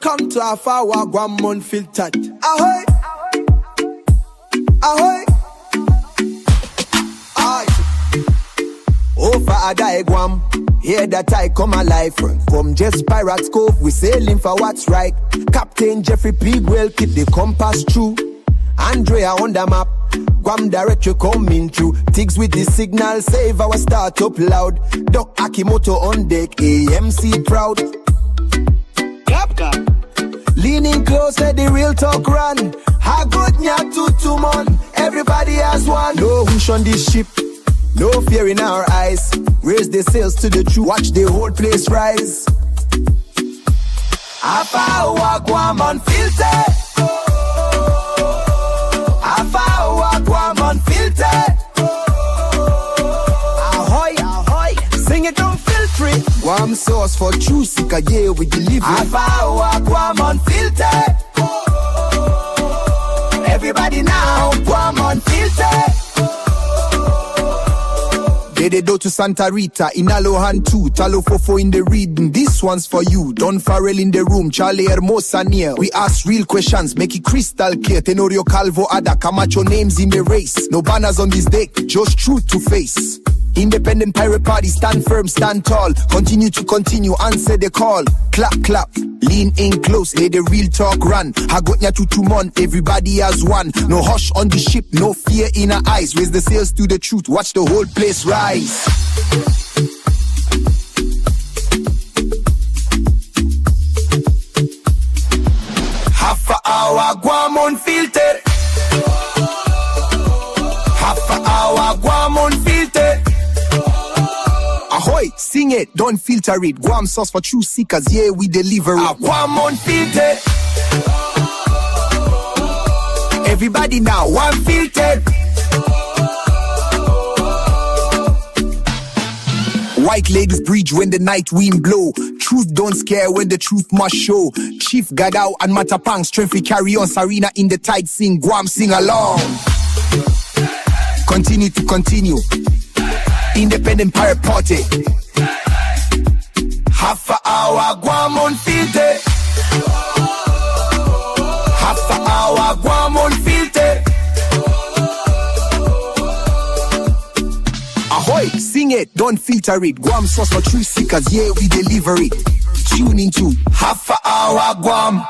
Welcome to Hafa Hour, Guam Unfiltered. Ahoy! Ahoy! Aye! Oh, for a die Guam, hear that I come alive. From just Pirates Cove, we sailing for what's right. Captain Jeffrey Pigwell keep the compass true. Andrea on the map, Guam directory coming through. Tigs with the signal, save our startup loud. Doc Akimoto on deck, AMC proud. Clap, clap. Leaning close, let the real talk run. Ha good nya to man, everybody has one. No whoosh on this ship, no fear in our eyes. Raise the sails to the truth, watch the whole place rise. Hafa Hour, Guam Unfiltered. Hafa Hour, Guam Unfiltered. Ahoy, ahoy, sing it unfiltered. Guam sauce for true seeker, yeah, we deliver. Hafa Hour, Guam Unfiltered. Everybody now, Guam Unfiltered. They do to Santa Rita, in Alohan too, Talo Fofo in the reading. This one's for you, Don Farrell in the room, Charlie Hermosa near. We ask real questions, make it crystal clear. Tenorio Calvo, Ada, Camacho names in the race. No banners on this deck, just truth to face. Independent pirate party, stand firm, stand tall. Continue to continue, answer the call. Clap, clap, lean in close, let the real talk run. Hagotnya to 2 months, everybody has one. No hush on the ship, no fear in our eyes. Raise the sails to the truth, watch the whole place rise. Hafa Hour, Guam Unfiltered. Hafa Hour, Guam Unfiltered. Ahoy, sing it, don't filter it. Guam sauce for true seekers, yeah, we deliver it. Guam Unfiltered. Everybody now, Unfiltered. White ladies breach when the night wind blow. Truth don't scare when the truth must show. Chief Gadao and Matapang strength we carry on. Sarina in the tide sing, Guam sing along. Continue to continue. Independent pirate party. Hafa Hour, Guam Unfiltered. Hafa Hour, Guam Unfiltered. Ahoy, sing it, don't filter it. Guam sauce for true seekers, yeah, we deliver it. Tune into Hafa Hour, Guam.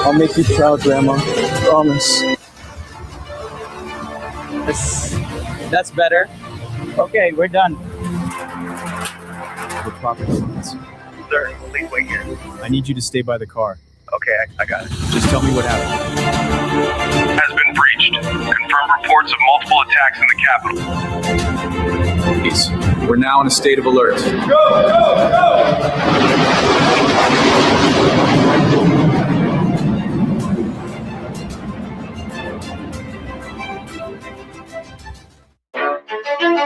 I'll make you proud, Grandma. Promise. That's better. Okay, we're done. The property lines. Sir, please wait here. I need you to stay by the car. Okay, I got it. Just tell me what happened. Has been breached. Confirmed reports of multiple attacks in the capital. Please, we're now in a state of alert.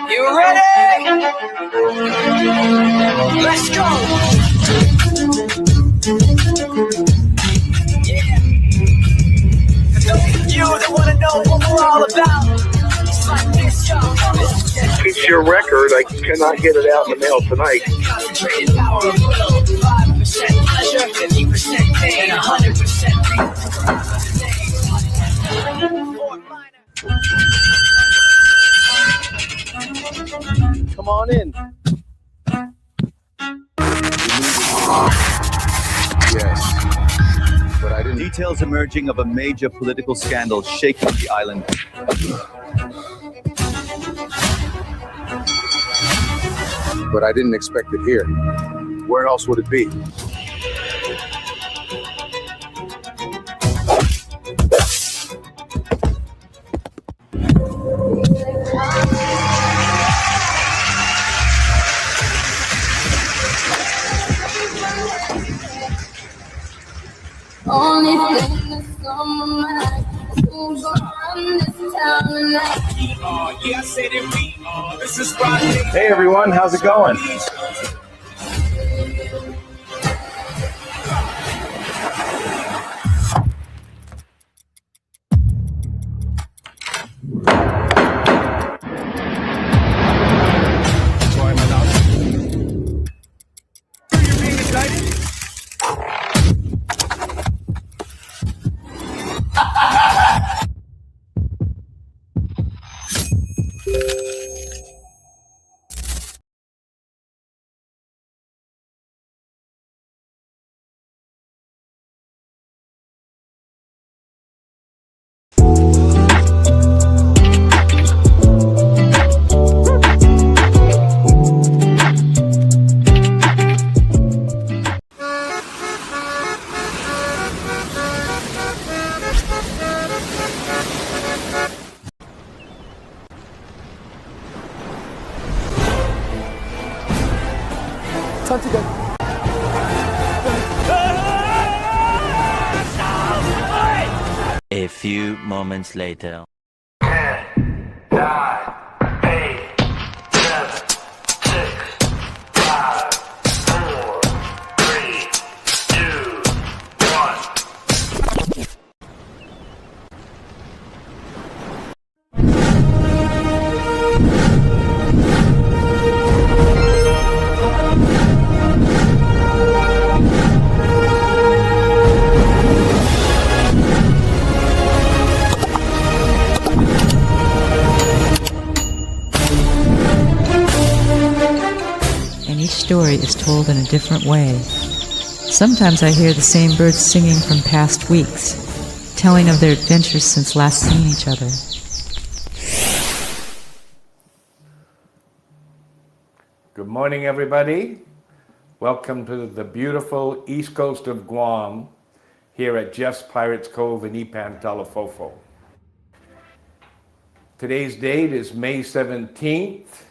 You ready? Let's go! Yeah. You that wanna know what we're all about. It's like this, y'all. It's your record. I cannot get it out in the mail tonight. Concentrated power of will. 5% pleasure, 50% pain, 100% Come on in. details emerging of a major political scandal shaking the island. But I didn't expect it here. Where else would it be? Only thing that's on my mind is who's gonna run this town tonight. Yeah, I said it, we are. This is Rodney. Hey everyone, how's it going? A few moments later. 10, 9, 8, 7, 6, 5, 4, 3, 2, 1. And each story is told in a different way. Sometimes I hear the same birds singing from past weeks, telling of their adventures since last seeing each other. Good morning, everybody. Welcome to the beautiful east coast of Guam, here at Jeff's Pirates Cove in Ipan, Talafofo. Today's date is May 17th.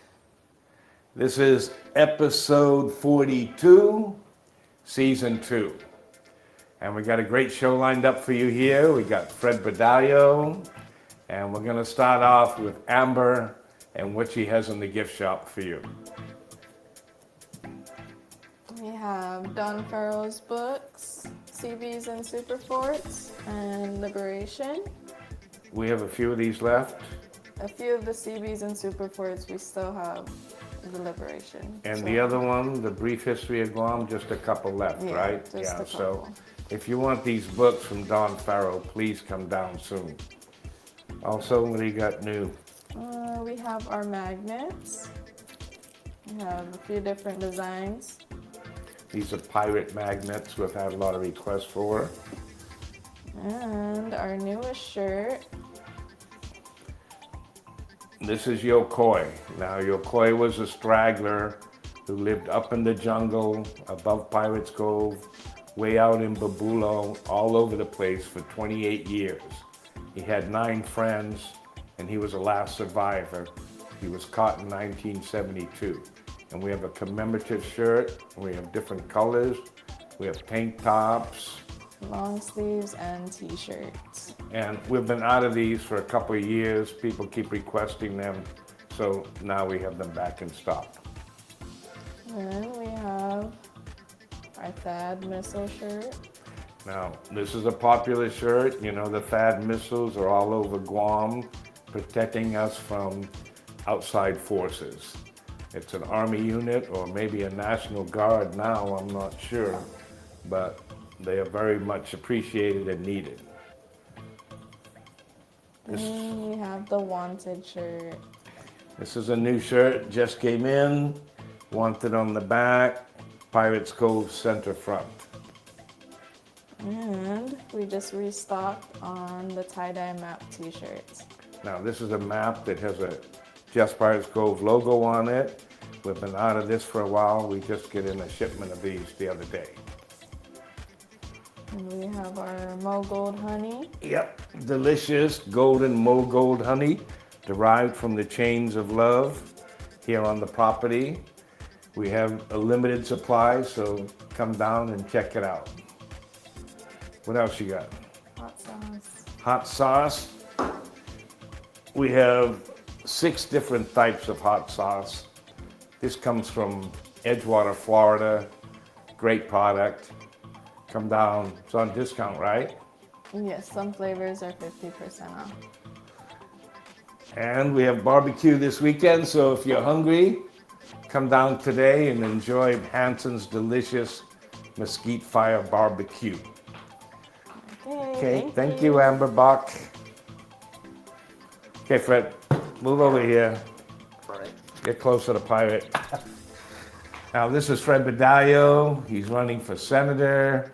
This is episode 42, season 2. And we got a great show lined up for you here. We got Fred Bordallo, and we're gonna start off with Amber and what she has in the gift shop for you. We have Don Farrell's books, CBs and Superforts, and Liberation. We have a few of these left. A few of the CBs and Superforts we still have the Liberation. And the other one, The Brief History of Guam, just a couple left, Yeah, right? just a couple. So if you want these books from Don Farrell, please come down soon. Also, what do you got new? We have our magnets. We have a few different designs. These are pirate magnets we've had a lot of requests for. And our newest shirt. This is Yokoi. Now, Yokoi was a straggler who lived up in the jungle, above Pirates Cove, way out in Babulo, all over the place for 28 years. He had 9 friends, and he was the last survivor. He was caught in 1972. And we have a commemorative shirt. We have different colors. We have tank tops. Long sleeves and t-shirts. And we've been out of these for a couple of years. People keep requesting them. So now we have them back in stock. Then we have our THAAD missile shirt. Now, this is a popular shirt. You know, the THAAD missiles are all over Guam, protecting us from outside forces. It's an Army unit or maybe a National Guard now, I'm not sure. But they are very much appreciated and needed. Then we have the Wanted shirt. This is a new shirt, just came in. Wanted on the back, Pirates Cove center front. And we we just restocked on the tie-dye map t-shirts. Now, this is a map that has a Just Pirates Cove logo on it. We've been out of this for a while. We just get in a shipment of these the other day. And we have our Mo Gold honey. Yep, delicious golden Mo Gold honey derived from the chains of love here on the property. We have a limited supply, so come down and check it out. What else you got? Hot sauce. Hot sauce. We have 6 different types of hot sauce. This comes from Edgewater, Florida. Great product. Come down. It's on discount, right? Yes, some flavors are 50% off. And we have barbecue this weekend, so if you're hungry, come down today and enjoy Hanson's delicious mesquite fire barbecue. Okay, thank you, Amber Bach. Okay, Fred, move over here. All right. Get closer to Pirate. Now, this is Fred Bordallo. He's running for senator.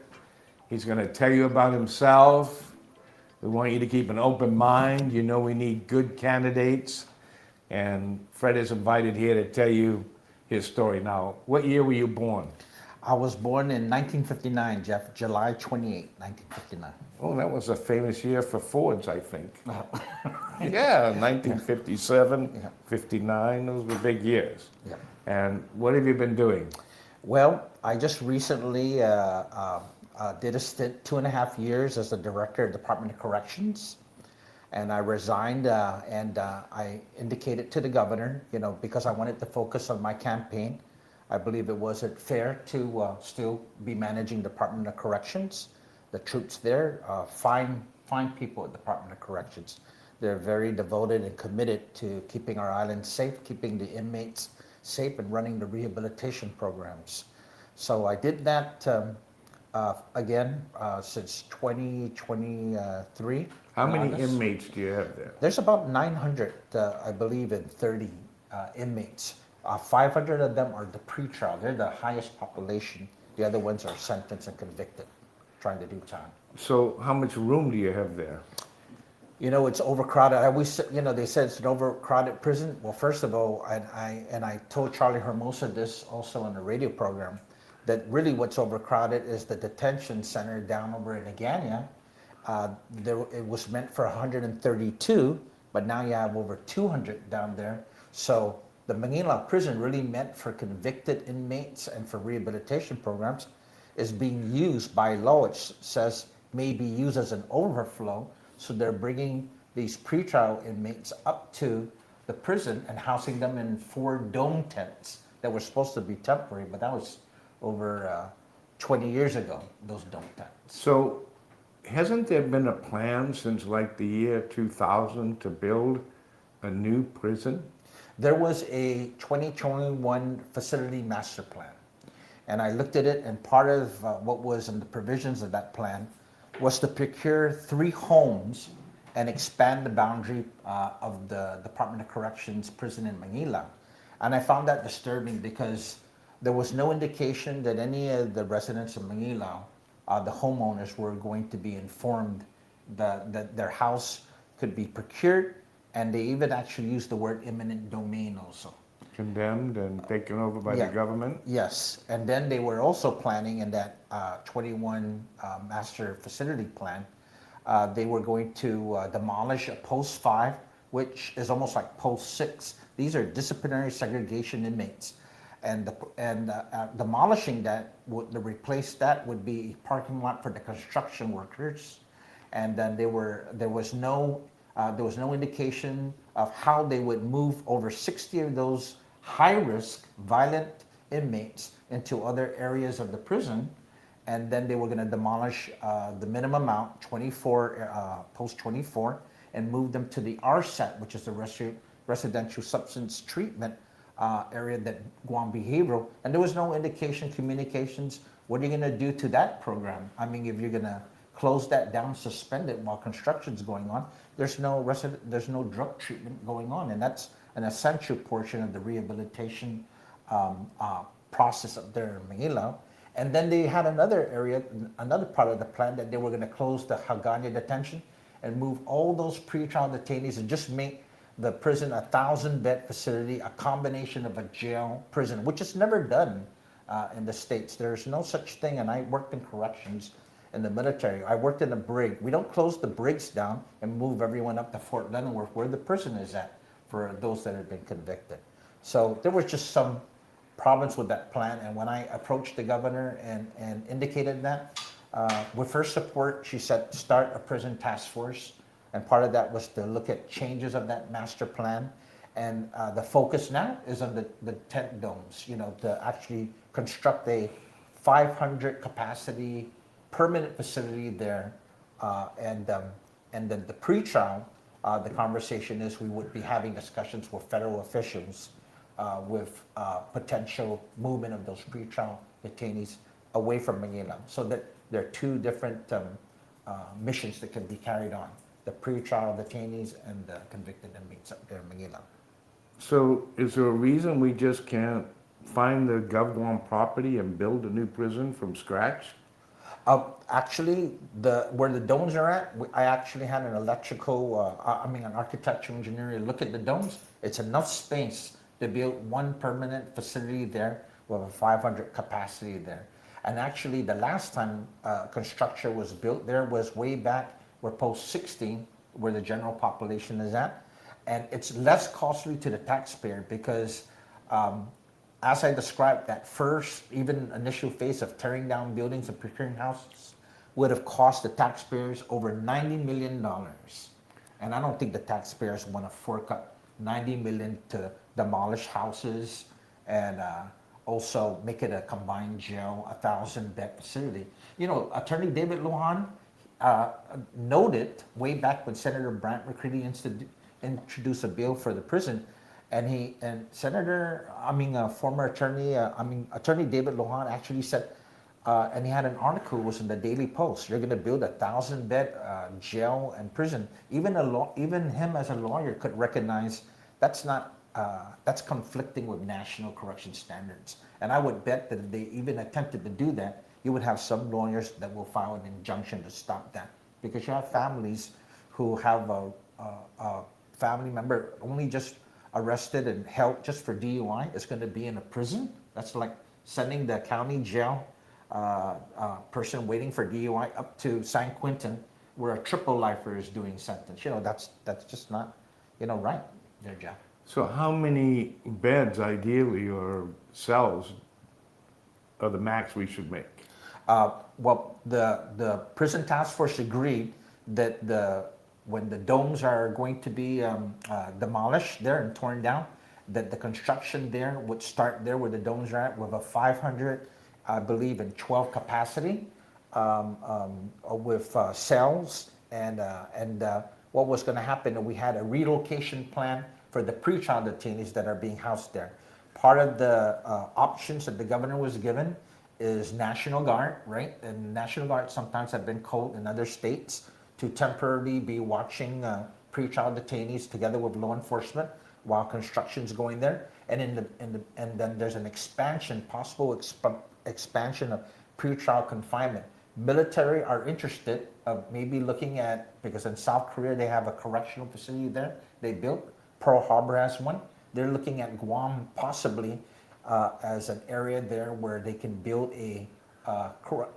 He's going to tell you about himself. We want you to keep an open mind. You know we need good candidates. And Fred is invited here to tell you his story. Now, what year were you born? I was born in 1959, Jeff, July 28, 1959. Oh, that was a famous year for Fords, I think. Yeah, 1957, 59, those were big years. Yeah. And what have you been doing? Well, I just recently did a stint 2.5 years as the director of the Department of Corrections. And I resigned and I indicated to the governor, you know, because I wanted to focus on my campaign. I believe it wasn't fair to still be managing Department of Corrections. The troops there, fine people at Department of Corrections. They're very devoted and committed to keeping our island safe, keeping the inmates safe, and running the rehabilitation programs. So I did that again since 2023. How many inmates do you have there? There's about 900, I believe, and 30 inmates. 500 of them are the pretrial. They're the highest population. The other ones are sentenced and convicted, trying to do time. So how much room do you have there? You know, it's overcrowded. I always, you know, they said it's an overcrowded prison. Well, first of all, I told Charlie Hermosa this also on the radio program, that really what's overcrowded is the detention center down over in Agania. It was meant for 132, but now you have over 200 down there. So the Manila prison, really meant for convicted inmates and for rehabilitation programs, is being used by law. It says may be used as an overflow. So they're bringing these pretrial inmates up to the prison and housing them in 4 dome tents that were supposed to be temporary, but that was over 20 years ago, those dome tents. So hasn't there been a plan since like the year 2000 to build a new prison? There was a 2021 facility master plan, and I looked at it, and part of what was in the provisions of that plan was to procure 3 homes and expand the boundary of the Department of Corrections prison in Manila. And I found that disturbing because there was no indication that any of the residents of Manila, the homeowners, were going to be informed that their house could be procured, and they even actually used the word eminent domain also. Condemned and taken over by the government? Yes, and then they were also planning in that 21 master facility plan, they were going to demolish a post 5, which is almost like post 6. These are disciplinary segregation inmates. And demolishing that, to replace that would be a parking lot for the construction workers. And then there was no indication of how they would move over 60 of those high-risk, violent inmates into other areas of the prison, and then they were going to demolish the minimum amount, 24, post 24, and move them to the RSAT, which is the residential substance treatment area that Guam Behavioral, and there was no indication, communications, what are you going to do to that program? I mean, if you're going to close that down, suspend it while construction's going on, there's no drug treatment going on, and that's an essential portion of the rehabilitation process up there in Manila. And then they had another area, another part of the plan that they were going to close the Hagana detention and move all those pretrial detainees and just make the prison a 1,000-bed facility, a combination of a jail, prison, which is never done in the States. There's no such thing, and I worked in corrections in the military. I worked in a brig. We don't close the brigs down and move everyone up to Fort Leavenworth, where the prison is at, for those that have been convicted. So there was just some problems with that plan, and when I approached the governor and indicated that, with her support, she said, start a prison task force, and part of that was to look at changes of that master plan, and the focus now is on the tent domes, you know, to actually construct a 500 capacity permanent facility there, and then the pre-trial, the conversation is we would be having discussions with federal officials with potential movement of those pre-trial detainees away from Manila, so that there are two different missions that can be carried on: the pre-trial detainees and the convicted inmates up there in Manila. So is there a reason we just can't find the GovGuam property and build a new prison from scratch? Actually, where the domes are at, I actually had an an architectural engineer look at the domes. It's enough space to build one permanent facility there with a 500 capacity there. And actually, the last time construction was built there was way back where post 16, where the general population is at. And it's less costly to the taxpayer because as I described, that first, even initial phase of tearing down buildings and preparing houses would have cost the taxpayers over $90 million. And I don't think the taxpayers want to fork up $90 million to demolish houses and also make it a combined jail, 1,000-bed facility. You know, Attorney David Lujan noted way back when Senator Brant McCready introduced a bill for the prison. And former attorney, Attorney David Lujan actually said, and he had an article, it was in the Daily Post, you're going to build a 1,000-bed jail and prison. Even him as a lawyer could recognize that's not, that's conflicting with national correction standards. And I would bet that if they even attempted to do that, you would have some lawyers that will file an injunction to stop that. Because you have families who have a family member only just arrested and held just for DUI is going to be in a prison. That's like sending the county jail person waiting for DUI up to San Quentin, where a triple lifer is doing sentence. You know, that's just not, right there, Jeff. So how many beds, ideally, or cells are the max we should make? Well, the prison task force agreed that when the domes are going to be demolished there and torn down, that the construction there would start there where the domes are at with a 500, I believe, and 12 capacity with cells. And what was going to happen, we had a relocation plan for the pre-trial detainees that are being housed there. Part of the options that the governor was given is National Guard, right? And National Guard sometimes have been called in other states to temporarily be watching pre-trial detainees together with law enforcement while construction's going there. And then there's an expansion, possible expansion of pre-trial confinement. Military are interested of maybe looking at, because in South Korea they have a correctional facility there they built. Pearl Harbor has one. They're looking at Guam possibly as an area there where they can build a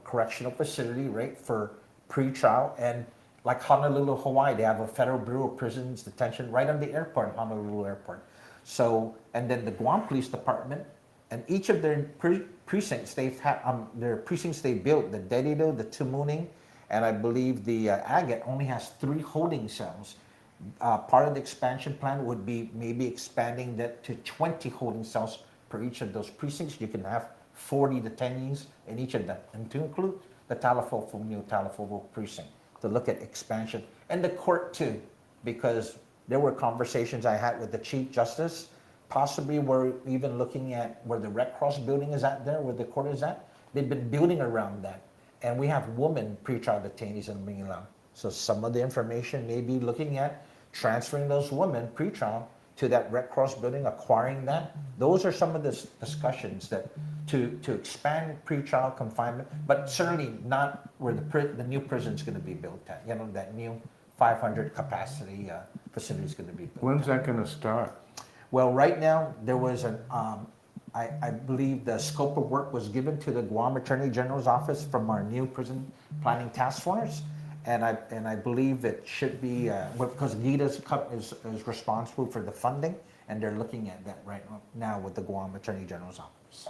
correctional facility, right, for pre-trial. And like Honolulu, Hawaii, they have a Federal Bureau of Prisons detention right on the airport, Honolulu Airport. So, and then the Guam Police Department, and each of their precincts, their precincts they built, the Dedido, the Tumuning, and I believe the Agate only has 3 holding cells. Part of the expansion plan would be maybe expanding that to 20 holding cells per each of those precincts. You can have 40 detainees in each of them, and to include the Talafo precinct, to look at expansion. And the court too, because there were conversations I had with the Chief Justice. Possibly we're even looking at where the Red Cross building is at there, where the court is at. They've been building around that. And we have women pre-trial detainees in Manila. So some of the information may be looking at transferring those women pre-trial to that Red Cross building, acquiring that. Those are some of the discussions that to expand pretrial confinement, but certainly not where the new prison is going to be built at. You know, that new 500 capacity facility is going to be built. When's that going to start? Well, right now there was an I believe the scope of work was given to the Guam Attorney General's office from our new prison planning task force, and I believe it should be because GITA is responsible for the funding, and they're looking at that right now with the Guam Attorney General's office.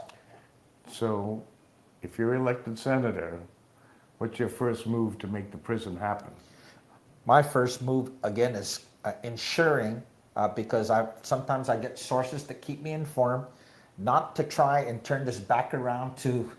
So, if you're elected senator, what's your first move to make the prison happen? My first move again is ensuring, because sometimes I get sources that keep me informed, not to try and turn this back around to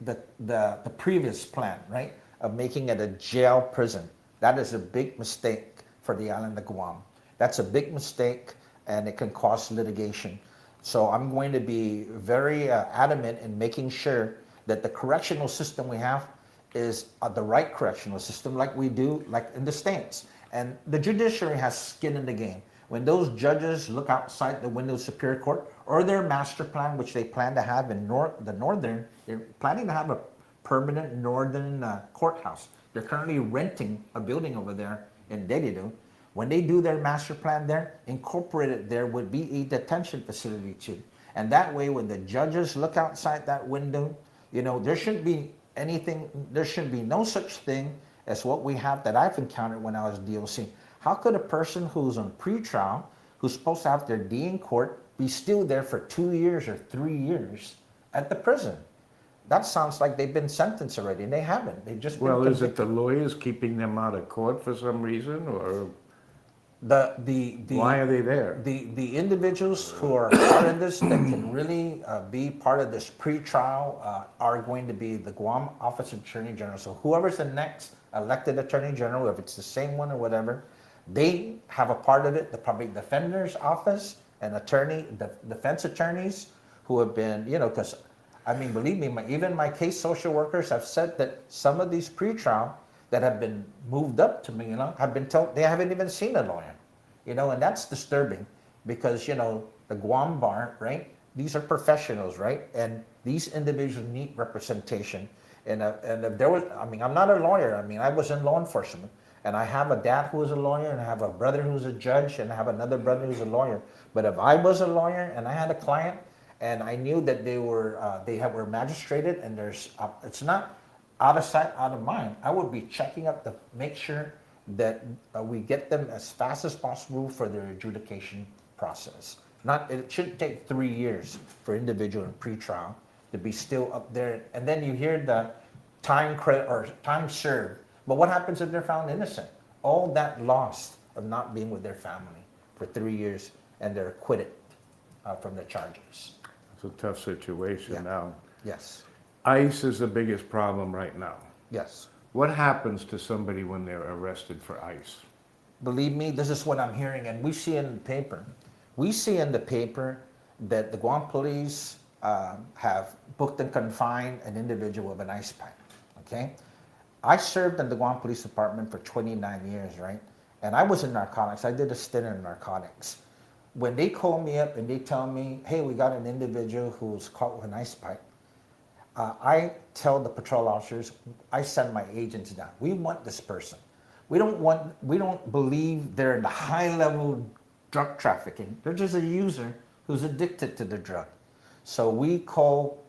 the previous plan, right, of making it a jail prison. That is a big mistake for the island of Guam. That's a big mistake, and it can cause litigation. So I'm going to be very adamant in making sure that the correctional system we have is the right correctional system, like we do, like in the States. And the judiciary has skin in the game. When those judges look outside the window of Superior Court or their master plan, which they plan to have in the northern, they're planning to have a permanent northern courthouse. They're currently renting a building over there in Dedido. When they do their master plan there, incorporated there would be a detention facility too. And that way, when the judges look outside that window, you know, there shouldn't be anything, there should be no such thing as what we have that I've encountered when I was DOC. How could a person who's on pretrial, who's supposed to have their day in court, be still there for 2 years or 3 years at the prison? That sounds like they've been sentenced already, and they haven't. They've just been Well, is it convicted. the lawyers keeping them out of court for some reason, or why are they there? The individuals who are part of this that can really be part of this pretrial are going to be the Guam Office of Attorney General. So whoever's the next elected Attorney General, if it's the same one or whatever, they have a part of it. The Public Defender's Office and defense attorneys who have been, you know, because I mean, believe me, even my case social workers have said that some of these pretrial that have been moved up to me, you know, have been told they haven't even seen a lawyer, you know, and that's disturbing because, you know, the Guam bar, right? These are professionals, right? And these individuals need representation. And if there was, I mean, I'm not a lawyer. I mean, I was in law enforcement, and I have a dad who is a lawyer, and I have a brother who's a judge, and I have another brother who's a lawyer. But if I was a lawyer and I had a client, and I knew that they were magistrated, and it's not out of sight, out of mind, I would be checking up to make sure that we get them as fast as possible for their adjudication process. It shouldn't take 3 years for individual in pretrial to be still up there. And then you hear the time credit or time served. But what happens if they're found innocent? All that loss of not being with their family for 3 years, and they're acquitted from the charges. It's a tough situation now. Yes. ICE is the biggest problem right now. Yes. What happens to somebody when they're arrested for ICE? Believe me, this is what I'm hearing, and we see in the paper. We see in the paper that the Guam police have booked and confined an individual with an ice pipe, okay? I served in the Guam Police Department for 29 years, right? And I was in narcotics. I did a stint in narcotics. When they call me up and they tell me, hey, we got an individual who's caught with an ice pipe, I tell the patrol officers, I send my agents down. We want this person. We don't believe they're in the high-level drug trafficking. They're just a user who's addicted to the drug. So we call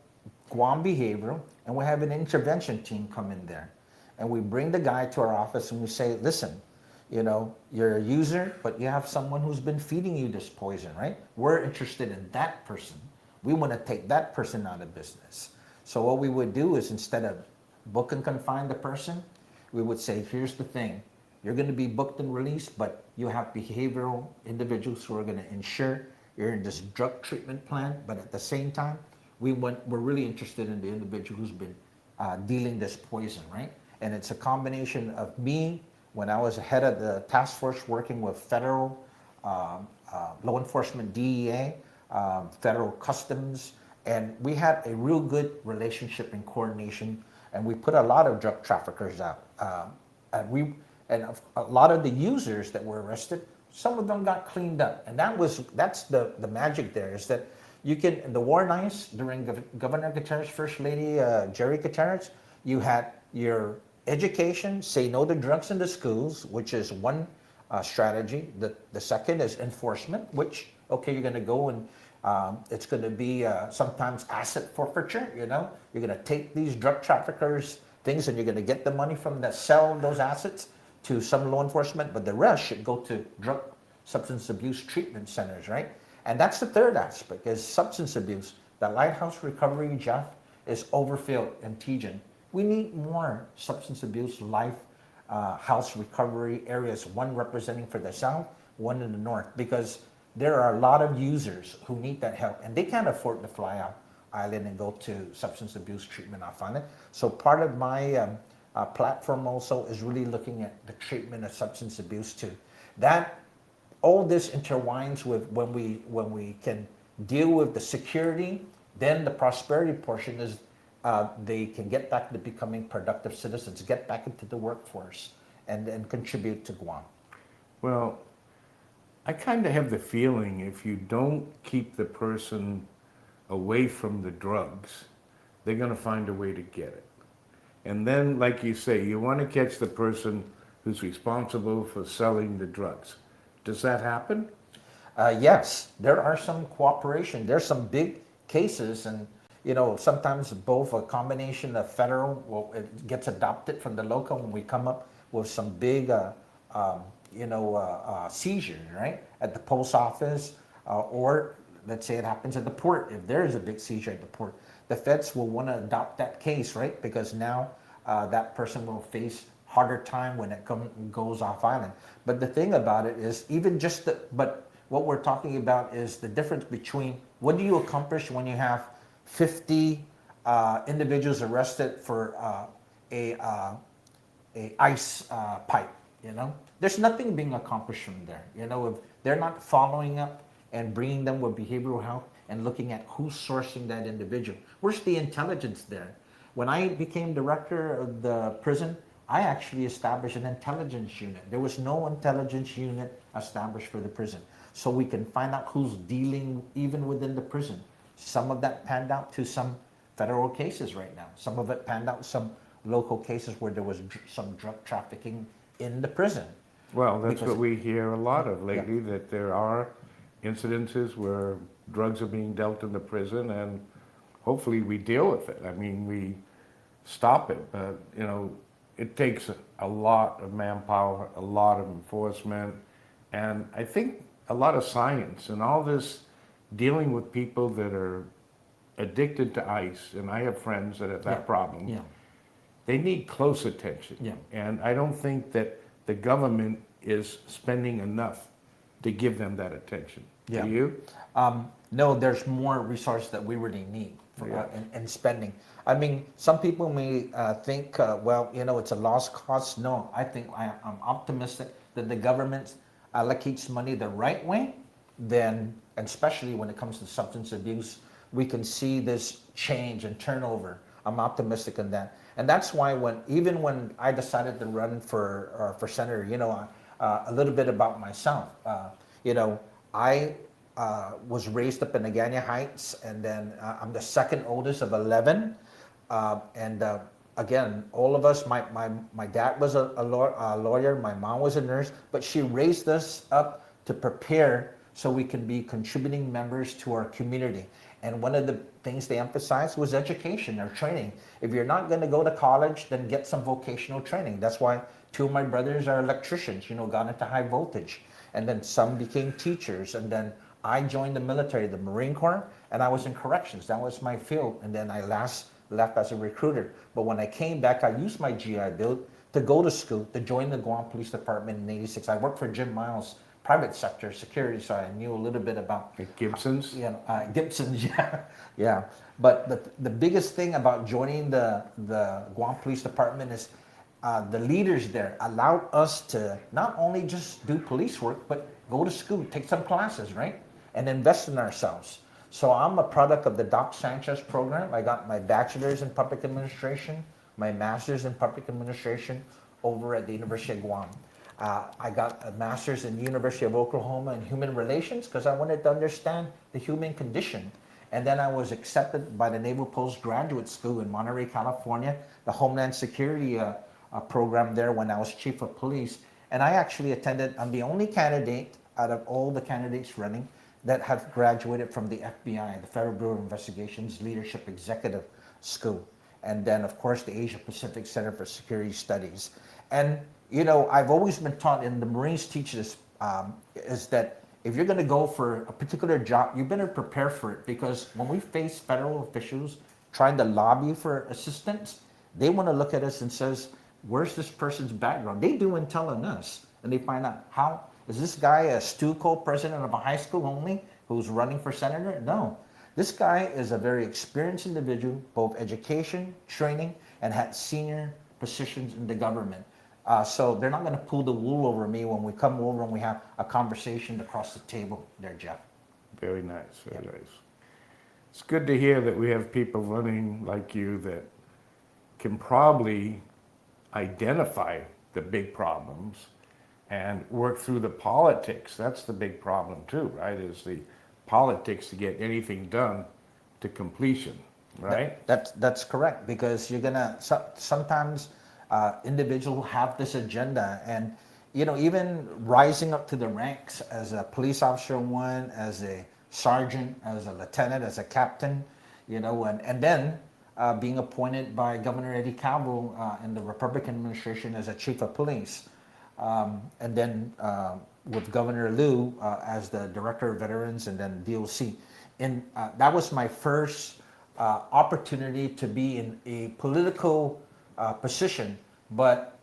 Guam Behavioral, and we have an intervention team come in there. And we bring the guy to our office and we say, listen, you know, you're a user, but you have someone who's been feeding you this poison, right? We're interested in that person. We want to take that person out of business. So what we would do is, instead of book and confine the person, we would say, here's the thing. You're going to be booked and released, but you have behavioral individuals who are going to ensure you're in this drug treatment plan. But at the same time, we're really interested in the individual who's been dealing this poison, right? And it's a combination of me, when I was head of the task force working with federal law enforcement, DEA, federal customs, and we had a real good relationship and coordination, and we put a lot of drug traffickers out. And a lot of the users that were arrested some of them got cleaned up. And that's the magic there, is that you can, the war nights during Governor Gutierrez, First Lady Jerry Gutierrez, you had your education, say no to drugs in the schools, which is one strategy. The second is enforcement, which, okay, you're gonna go and it's gonna be sometimes asset forfeiture, you know? You're gonna take these drug traffickers' things and you're gonna get the money from that, sell those assets to some law enforcement, but the rest should go to drug substance abuse treatment centers, right? And that's the third aspect, is substance abuse. The Lighthouse Recovery, Jeff, is overfilled in TGen. We need more substance abuse house recovery areas, one representing for the South, one in the North, because there are a lot of users who need that help, and they can't afford to fly out island and go to substance abuse treatment off island. So part of my platform also is really looking at the treatment of substance abuse too. That all this intertwines with when we can deal with the security, then the prosperity portion is they can get back to becoming productive citizens, get back into the workforce, and contribute to Guam. Well, I kind of have the feeling if you don't keep the person away from the drugs, they're going to find a way to get it. And then, like you say, you want to catch the person who's responsible for selling the drugs. Does that happen? Yes, there are some cooperation. There's some big cases, and you know, sometimes both a combination of federal, well, it gets adopted from the local when we come up with some big, seizures, right? At the post office, or let's say it happens at the port. If there is a big seizure at the port, the feds will want to adopt that case, right? Because now that person will face harder time when it goes off island. But the thing about it is, even just but what we're talking about is the difference between what do you accomplish when you have 50 individuals arrested for a ice pipe, you know? There's nothing being accomplished from there. You know, if they're not following up and bringing them with behavioral health and looking at who's sourcing that individual. Where's the intelligence there? When I became director of the prison, I actually established an intelligence unit. There was no intelligence unit established for the prison. So we can find out who's dealing even within the prison. Some of that panned out to some federal cases right now. Some of it panned out some local cases where there was some drug trafficking in the prison. Well, that's what we hear a lot of lately, that there are incidences where drugs are being dealt in the prison, and hopefully we deal with it. I mean, we stop it, but you know, it takes a lot of manpower, a lot of enforcement, and I think a lot of science and all this dealing with people that are addicted to ice, and I have friends that have that problem. Yeah. They need close attention. Yeah. And I don't think that the government is spending enough to give them that attention. Yeah. Do you? No, there's more resources that we really need for, in spending. I mean, some people may think, well, you know, it's a lost cause. No, I think I'm optimistic that the government allocates money the right way, then, and especially when it comes to substance abuse, we can see this change and turnover. I'm optimistic in that. And that's why even when I decided to run for senator, you know, a little bit about myself, you know, I was raised up in Agana Heights, and then I'm the second oldest of 11. Again, all of us, my dad was a lawyer, my mom was a nurse, but she raised us up to prepare so we can be contributing members to our community. And one of the things they emphasized was education or training. If you're not going to go to college, then get some vocational training. That's why two of my brothers are electricians, you know, got into high voltage. And then some became teachers. And then I joined the military, the Marine Corps, and I was in corrections. That was my field. And then I left as a recruiter. But when I came back, I used my GI Bill to go to school, to join the Guam Police Department in '86. I worked for Jim Miles, private sector security, so I knew a little bit about Gibson's. Gibson's, yeah. But the biggest thing about joining the Guam Police Department is the leaders there allowed us to not only just do police work, but go to school, take some classes, right, and invest in ourselves. So I'm a product of the Doc Sanchez program. I got my bachelor's in public administration, my master's in public administration over at the University of Guam. I got a master's in the University of Oklahoma in human relations because I wanted to understand the human condition. And then I was accepted by the Naval Postgraduate School in Monterey, California, the Homeland Security program there when I was chief of police. And I actually attended, I'm the only candidate out of all the candidates running that have graduated from the FBI, the Federal Bureau of Investigation's Leadership Executive School. And then, of course, the Asia Pacific Center for Security Studies. And, you know, I've always been taught, and the Marines teach this, is that if you're going to go for a particular job, you better prepare for it, because when we face federal officials trying to lobby for assistance, they want to look at us and says, where's this person's background? They do intel on us, and they find out, how is this guy a STU president of a high school only who's running for senator? No. This guy is a very experienced individual, both education, training, and had senior positions in the government. So they're not going to pull the wool over me when we come over and we have a conversation across the table there, Jeff. Very nice, very nice. It's good to hear that we have people running like you that can probably identify the big problems and work through the politics. That's the big problem too, right? Is the politics to get anything done to completion, right? That's correct, because you're gonna sometimes individuals have this agenda, and you know, even rising up to the ranks as a police officer one, as a sergeant, as a lieutenant, as a captain, you know, and then being appointed by Governor Eddie Cabell in the Republican administration as a chief of police, and then with Governor Liu as the director of veterans, and then DOC. And that was my first opportunity to be in a political position. But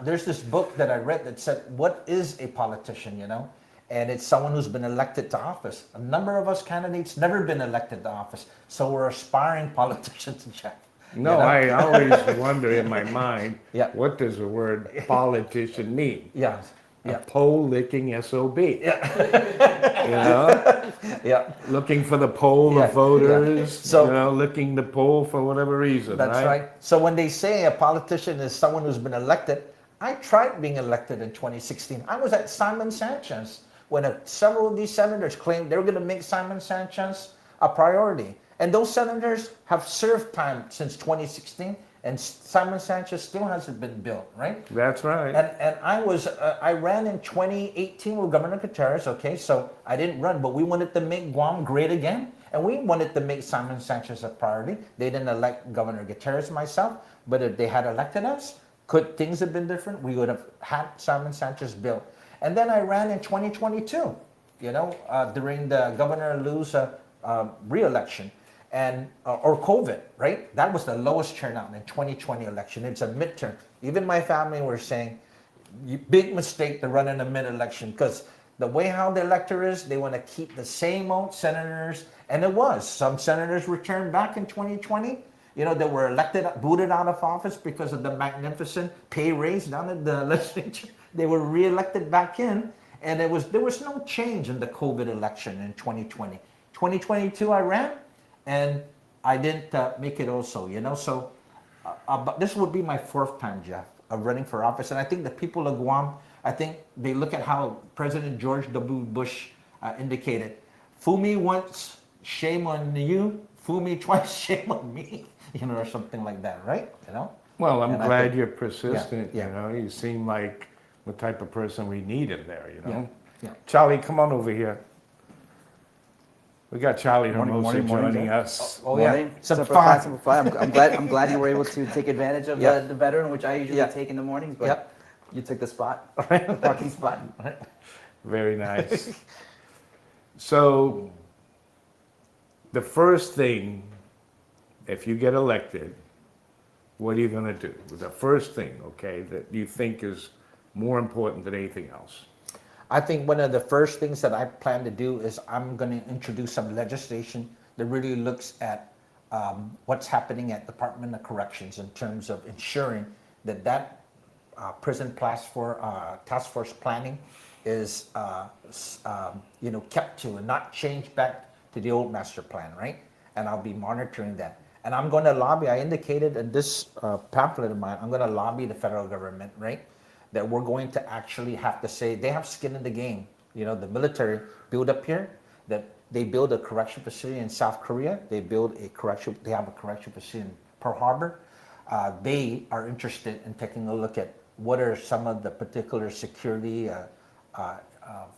there's this book that I read that said, what is a politician, you know? And it's someone who's been elected to office. A number of us candidates never been elected to office, so we're aspiring politicians, Jeff. No, you know? I always wonder in my mind, what does the word politician mean? Yeah. A pole-licking SOB. Yeah. You know? Yeah. Looking for the pole of voters, So, you know, licking the pole for whatever reason, that's right. So when they say a politician is someone who's been elected, I tried being elected in 2016. I was at Simon Sanchez when several of these senators claimed they were going to make Simon Sanchez a priority. And those senators have served time since 2016, and Simon Sanchez still hasn't been built, right? That's right. And I ran in 2018 with Governor Gutierrez, okay? So I didn't run, but we wanted to make Guam great again, and we wanted to make Simon Sanchez a priority. They didn't elect Governor Gutierrez, myself, but if they had elected us, could things have been different? We would have had Simon Sanchez built. And then I ran in 2022, you know, during the Governor Liu's re-election. And or COVID, right? That was the lowest turnout in 2020 election. It's a midterm. Even my family were saying, big mistake to run in a mid-election, because the way how the elector is, they want to keep the same old senators. And it was. Some senators returned back in 2020. You know, they were elected, booted out of office because of the magnificent pay raise down at the legislature. They were re-elected back in, and there was no change in the COVID election in 2020. 2022, I ran, and I didn't make it also, you know. So but this would be my fourth time, Jeff, of running for office. And I think the people of Guam, I think they look at how President George W. Bush indicated, fool me once, shame on you, fool me twice, shame on me, you know, or something like that, right? You know. Well, I'm glad you're persistent, you know. You seem like the type of person we need in there, you know. Yeah. Charlie, come on over here. We got Charlie Hermosa joining us. Oh yeah, Semper Fi. I'm glad you were able to take advantage of the veteran, which I usually take in the mornings, but you took the spot, the parking spot. Very nice. So the first thing, if you get elected, what are you going to do? The first thing, okay, that you think is more important than anything else? I think one of the first things that I plan to do is I'm going to introduce some legislation that really looks at what's happening at Department of Corrections in terms of ensuring that prison task force planning is kept to and not changed back to the old master plan, right? And I'll be monitoring that. And I'm going to lobby, I indicated in this pamphlet of mine, I'm going to lobby the federal government, right? that we're going to actually have to say they have skin in the game. You know, the military build up here, that they build a correction facility in South Korea. They have a correction facility in Pearl Harbor. They are interested in taking a look at what are some of the particular security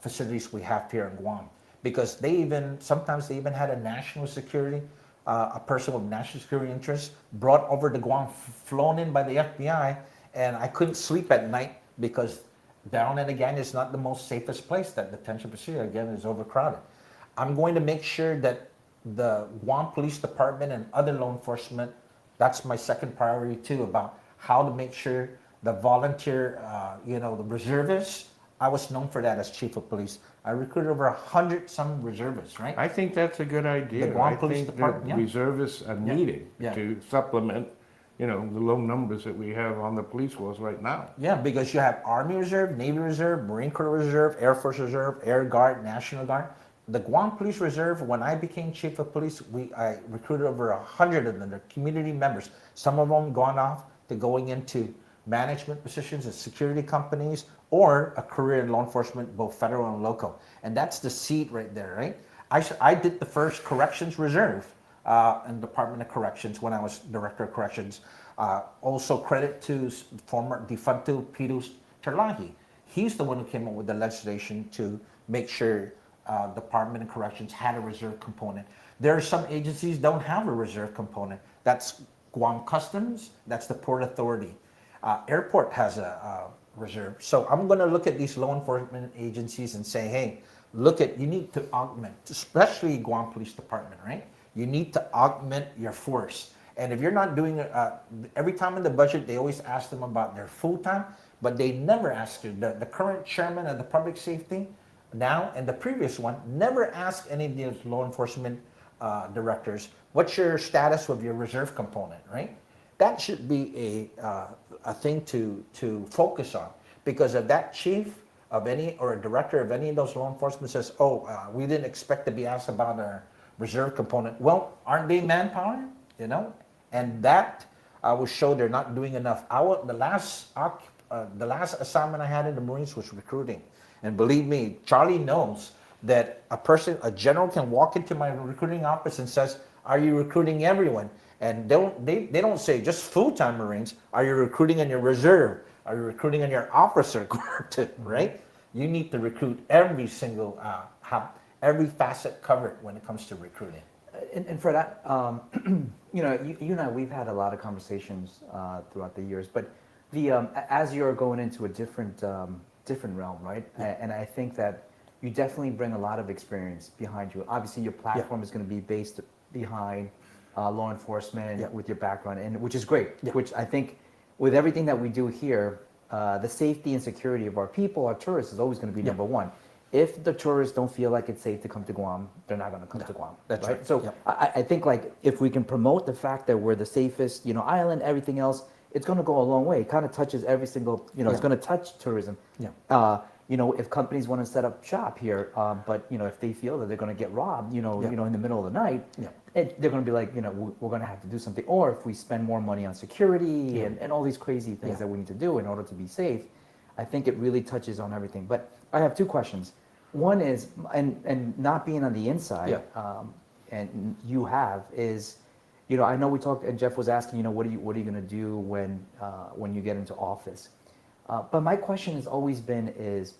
facilities we have here in Guam, because sometimes they even had a national security, a person with national security interests brought over to Guam, flown in by the FBI, and I couldn't sleep at night because down and again is not the most safest place. That detention facility again is overcrowded. I'm going to make sure that the Guam Police Department and other law enforcement, that's my second priority too, about how to make sure the volunteer, the reservists. I was known for that as chief of police. I recruited over 100 some reservists, right? I think that's a good idea. The Guam I Police think Department, that reservists are needed Yeah. to supplement, the low numbers that we have on the police force right now. Yeah, because you have Army Reserve, Navy Reserve, Marine Corps Reserve, Air Force Reserve, Air Guard, National Guard. The Guam Police Reserve, when I became chief of police, I recruited over 100 of them. They're community members. Some of them gone off to going into management positions at security companies or a career in law enforcement, both federal and local. And that's the seat right there, right? I did the first corrections reserve in Department of Corrections when I was Director of Corrections. Also credit to former defunto Peter Terlahi. He's the one who came up with the legislation to make sure Department of Corrections had a reserve component. There are some agencies don't have a reserve component. That's Guam Customs, that's the Port Authority. Airport has a reserve. So I'm going to look at these law enforcement agencies and say, hey, you need to augment, especially Guam Police Department, right? You need to augment your force. And if you're not doing it, every time in the budget, they always ask them about their full-time, but they never ask you. The current chairman of the public safety now and the previous one never asked any of these law enforcement directors, what's your status with your reserve component, right? That should be a thing to focus on, because if that chief of any or a director of any of those law enforcement says, we didn't expect to be asked about our reserve component. Well, aren't they manpower? And that will show they're not doing enough. The last assignment I had in the Marines was recruiting, and believe me, Charlie knows that a general can walk into my recruiting office and says, "Are you recruiting everyone?" And they don't say just full-time Marines. Are you recruiting in your reserve? Are you recruiting in your officer quartet, right? You need to recruit every single, every facet covered when it comes to recruiting. And for that, you and I, we've had a lot of conversations throughout the years, but as you're going into a different realm, right? Yeah. And I think that you definitely bring a lot of experience behind you. Obviously, your platform is going to be based behind law enforcement with your background, and which is great. Which I think, with everything that we do here, the safety and security of our people, our tourists, is always going to be number one. If the tourists don't feel like it's safe to come to Guam, they're not going to come to Guam. That's right. So I think, like, if we can promote the fact that we're the safest, island, everything else, it's going to go a long way. It kind of touches every single, it's going to touch tourism. If companies want to set up shop here, but if they feel that they're going to get robbed, in the middle of the night, they're going to be like, we're going to have to do something. Or if we spend more money on security and all these crazy things that we need to do in order to be safe, I think it really touches on everything. But I have two questions. One is, and not being on the inside, and you have, is, I know we talked, and Jeff was asking, what are you going to do when you get into office? But my question has always been is,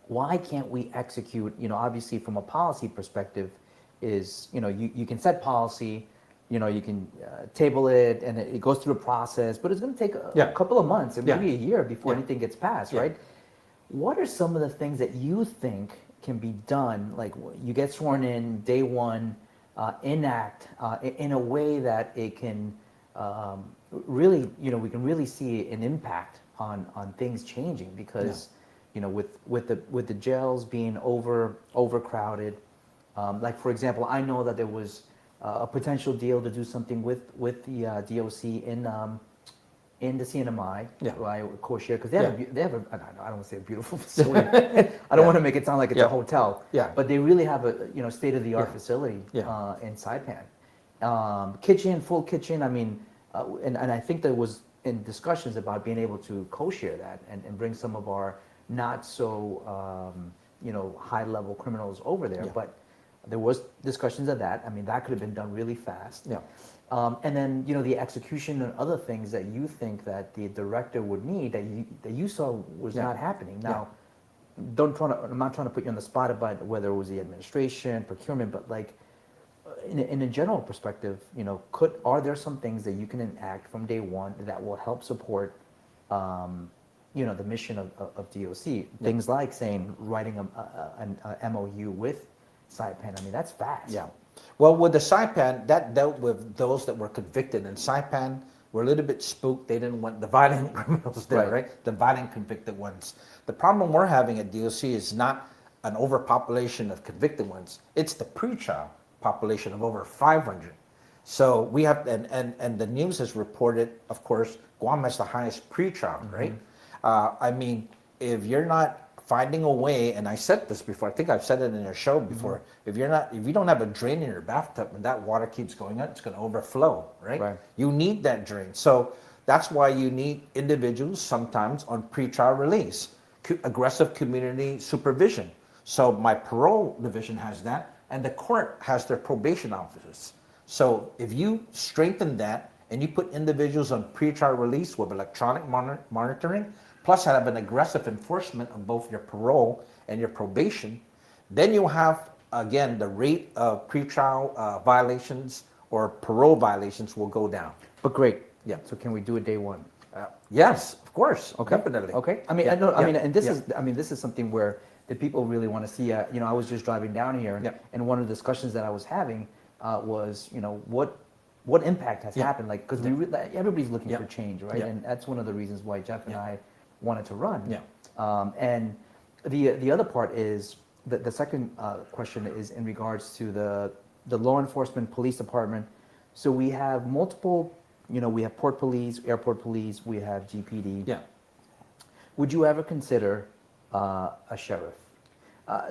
why can't we execute, obviously from a policy perspective is, you can set policy, you can table it and it goes through a process, but it's going to take a couple of months and maybe a year before anything gets passed, right? What are some of the things that you think can be done, like you get sworn in day one, enact in a way that it can really, we can really see an impact on things changing, because with the jails being overcrowded, like for example, I know that there was a potential deal to do something with the DOC in the CNMI, co-share, because they have a, I don't want to say a beautiful facility. I don't want to make it sound like it's a hotel, but they really have a state-of-the-art facility in Saipan. Kitchen, full kitchen. I mean, and I think there was in discussions about being able to co-share that and bring some of our not so high-level criminals over there. Yeah. But there was discussions of that. I mean, that could have been done really fast. Yeah. And then the execution and other things that you think that the director would need that you saw was not happening. Now, I'm not trying to put you on the spot about whether it was the administration, procurement, but like in a general perspective, are there some things that you can enact from day one that will help support, the mission of DOC? Things like saying writing an MOU with Saipan. I mean, that's fast. Yeah. Well, with the Saipan, that dealt with those that were convicted, and Saipan were a little bit spooked. They didn't want the violent criminals there, right? The violent convicted ones. The problem we're having at DOC is not an overpopulation of convicted ones. It's the pre-trial population of over 500. So we have, and the news has reported, of course, Guam has the highest pre-trial, right? I mean, if you're not finding a way, and I said this before, I think I've said it in your show before, if you don't have a drain in your bathtub and that water keeps going out, it's going to overflow, right? You need that drain. So that's why you need individuals sometimes on pretrial release, aggressive community supervision. So my parole division has that, and the court has their probation officers. So if you strengthen that and you put individuals on pretrial release with electronic monitoring, plus have an aggressive enforcement of both your parole and your probation, then you'll have, again, the rate of pretrial violations or parole violations will go down. But great. Yeah. So can we do it day one? Yes, of course. Okay. Definitely. Okay. I mean, I know. I mean, and this is something where the people really want to see. I was just driving down here, and one of the discussions that I was having was, what impact has happened? Like, because everybody's looking for change, right? And that's one of the reasons why Jeff and I wanted to run. And the other part is the second question is in regards to the law enforcement police department. So we have multiple, we have port police, airport police, we have GPD. Yeah. Would you ever consider a sheriff,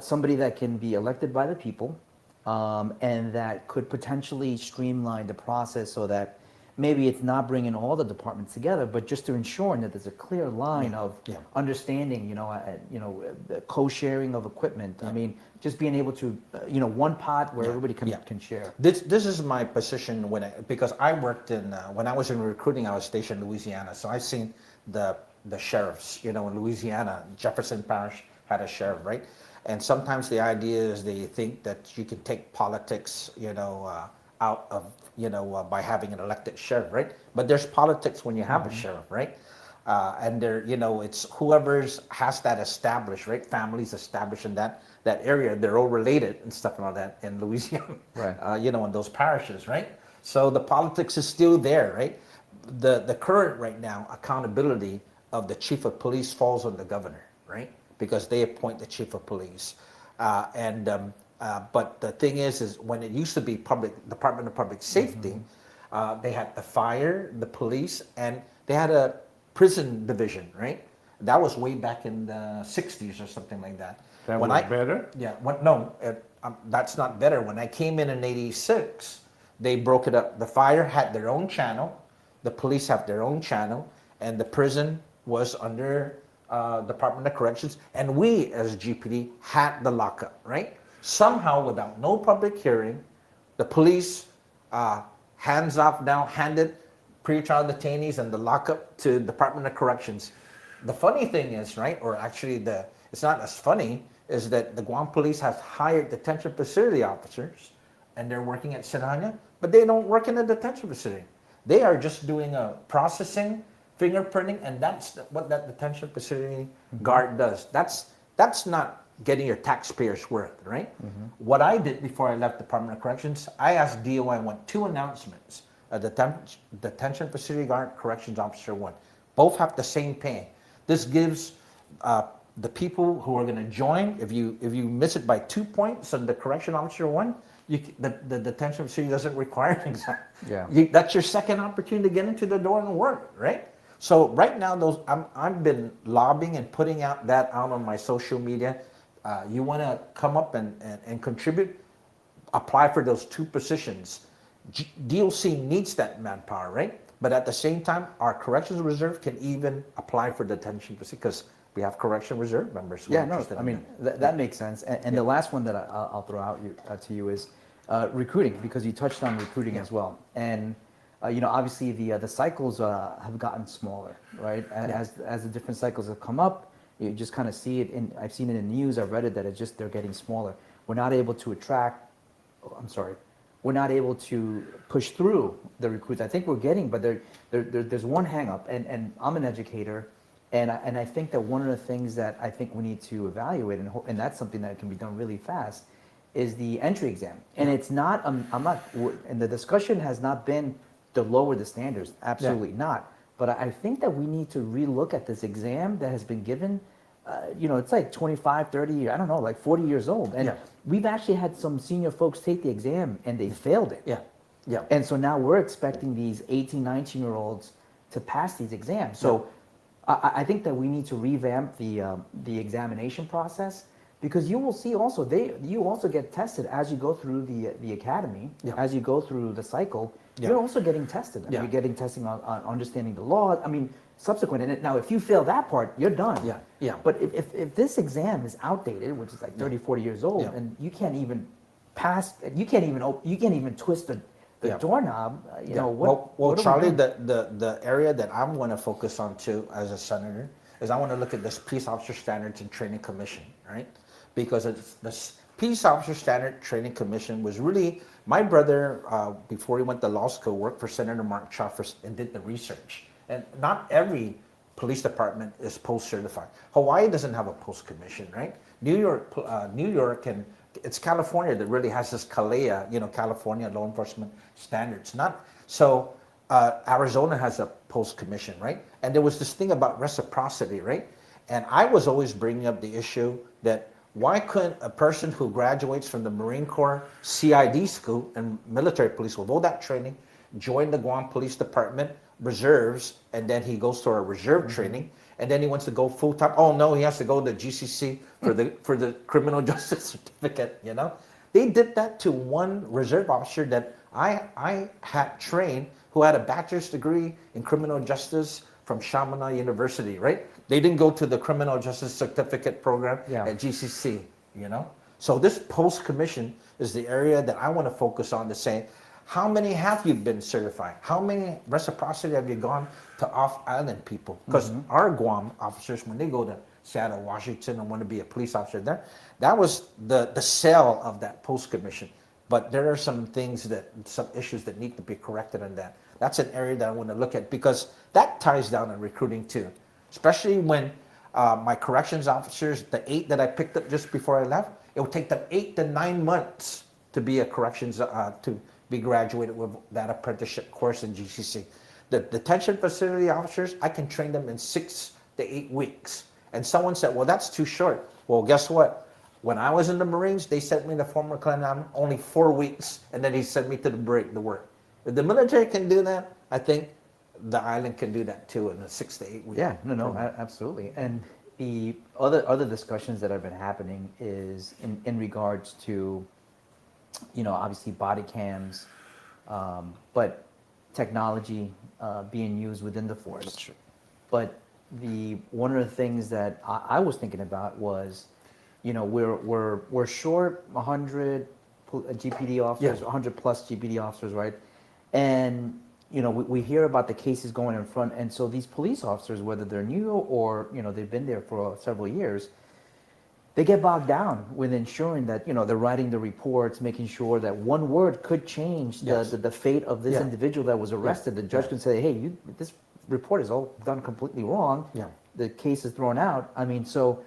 somebody that can be elected by the people, and that could potentially streamline the process so that maybe it's not bringing all the departments together, but just to ensure that there's a clear line of understanding, the co-sharing of equipment. I mean, just being able to, one pot where everybody can share. This is my position because I worked in when I was in recruiting, I was stationed in Louisiana, so I've seen the sheriffs. In Louisiana, Jefferson Parish had a sheriff, right? And sometimes the idea is they think that you can take politics, out of by having an elected sheriff, right? But there's politics when you have a sheriff, right? And there, it's whoever's has that established, right? Families established in that area, they're all related and stuff like that in Louisiana, right? In those parishes, right? So the politics is still there, right? The current right now accountability of the chief of police falls on the governor, right? Because they appoint the chief of police, but the thing is when it used to be Department of Public Safety, they had the fire, the police, and they had a prison division, right? That was way back in the 60s or something like that. That was better? Yeah. That's not better. When I came in '86, they broke it up. The fire had their own channel, the police have their own channel, and the prison was under Department of Corrections, and we as GPD had the lockup, right? Somehow, without no public hearing, the police handed pretrial detainees and the lockup to Department of Corrections. The funny thing is, right, or actually it's not as funny, is that the Guam police have hired detention facility officers, and they're working at Sinanya, but they don't work in a detention facility. They are just doing a processing, fingerprinting, and that's what that detention facility guard does. That's not getting your taxpayers' worth, right? What I did before I left Department of Corrections, I asked DOI, I want 2 announcements. A detention facility guard, corrections officer 1. Both have the same pay. This gives the people who are going to join, if you miss it by 2 points on the correction officer 1, the detention facility doesn't require an exam. That's your second opportunity to get into the door and work, right? So right now, I've been lobbying and putting that out on my social media. You want to come up and contribute, apply for those 2 positions. DOC needs that manpower, right? But at the same time, our corrections reserve can even apply for detention because we have correction reserve members. Yeah, no, I mean, that makes sense. And the last one that I'll throw out to you is recruiting, because you touched on recruiting as well. And, obviously the cycles have gotten smaller, right? As the different cycles have come up, you just kind of see it I've seen it in the news, I've read it, that they're getting smaller. We're not able to we're not able to push through the recruits. I think we're getting, but there's one hang up, and I'm an educator, and I think that one of the things that I think we need to evaluate, and that's something that can be done really fast, is the entry exam. And it's not, and the discussion has not been to lower the standards, absolutely not. But I think that we need to relook at this exam that has been given. It's like 25, 30, I don't know, like 40 years old. And we've actually had some senior folks take the exam and they failed it. Yeah. And so now we're expecting these 18, 19-year-olds to pass these exams. So I think that we need to revamp the examination process, because you will see also, you also get tested as you go through the academy, as you go through the cycle. You're also getting tested. You're getting testing on understanding the law. I mean, subsequent. And now, if you fail that part, you're done. But if this exam is outdated, which is like 30, 40 years old, and you can't even pass, you can't even twist the doorknob. Well, Charlie, the area that I'm going to focus on too, as a senator, is I want to look at this Peace Officer Standards and Training Commission, right? Because this Peace Officer Standard Training Commission was really, my brother, before he went to law school, worked for Senator Mark Choffers and did the research. And not every police department is post-certified. Hawaii doesn't have a post commission, right? New York, and it's California that really has this CALEA, California Law Enforcement Standards. Arizona has a post commission, right? And there was this thing about reciprocity, right? And I was always bringing up the issue that why couldn't a person who graduates from the Marine Corps CID school and military police with all that training join the Guam Police Department reserves, and then he goes to a reserve training, and then he wants to go full time? Oh no, he has to go to GCC for the criminal justice certificate. They did that to one reserve officer that I had trained, who had a bachelor's degree in criminal justice from Chaminade University, right? They didn't go to the criminal justice certificate program at GCC. So this post commission is the area that I want to focus on, to say, how many have you been certified? How many reciprocity have you gone to off-island people? Because our Guam officers, when they go to Seattle, Washington, and want to be a police officer there, that was the sale of that post-commission. But there are some issues that need to be corrected on that. That's an area that I want to look at, because that ties down in recruiting too. Especially when my corrections officers, the 8 that I picked up just before I left, it would take them 8 to 9 months to be a corrections, to be graduated with that apprenticeship course in GCC. The detention facility officers, I can train them in 6 to 8 weeks. And someone said, well, that's too short. Well, guess what? When I was in the Marines, they sent me to former Clan only 4 weeks, and then he sent me to the work. If the military can do that, I think the island can do that too in a 6 to 8 weeks. Yeah, no, absolutely. And the other discussions that have been happening is in regards to, obviously body cams, but technology being used within the force. That's true. But one of the things that I was thinking about was, we're short 100 GPD officers, 100 plus GPD officers, right? And we hear about the cases going in front, and so these police officers, whether they're new or they've been there for several years, they get bogged down with ensuring that they're writing the reports, making sure that one word could change the fate of this individual that was arrested. The judge can say, hey, this report is all done completely wrong. The case is thrown out. I mean, so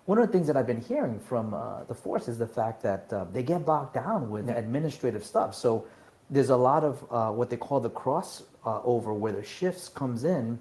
one of the things that I've been hearing from the force is the fact that they get bogged down with administrative stuff. So there's a lot of what they call the cross over, where the shifts comes in,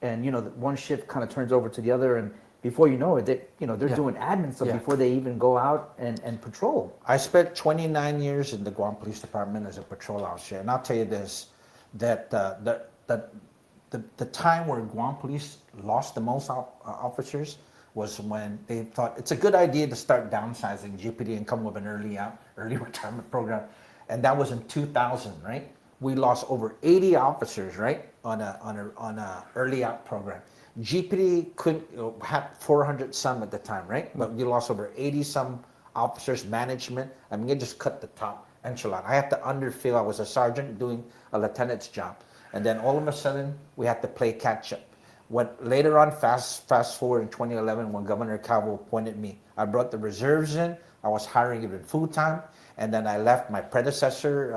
and one shift kind of turns over to the other, and before you know it, they're doing admin stuff before they even go out and patrol. I spent 29 years in the Guam Police Department as a patrol officer, and I'll tell you this, that the time where Guam Police lost the most officers was when they thought it's a good idea to start downsizing GPD and come with an early retirement program. And that was in 2000, right? we lost over 80 officers, right, on a early out program. GPD couldn't had 400 some at the time, right? But we lost over 80 some officers, management. I mean, it just cut the top enchilada. I had to underfill. I was a sergeant doing a lieutenant's job, and then all of a sudden we had to play catch up. When later on, fast forward in 2011, when Governor Calvo appointed me, I brought the reserves in. I was hiring even full time, and then I left my predecessor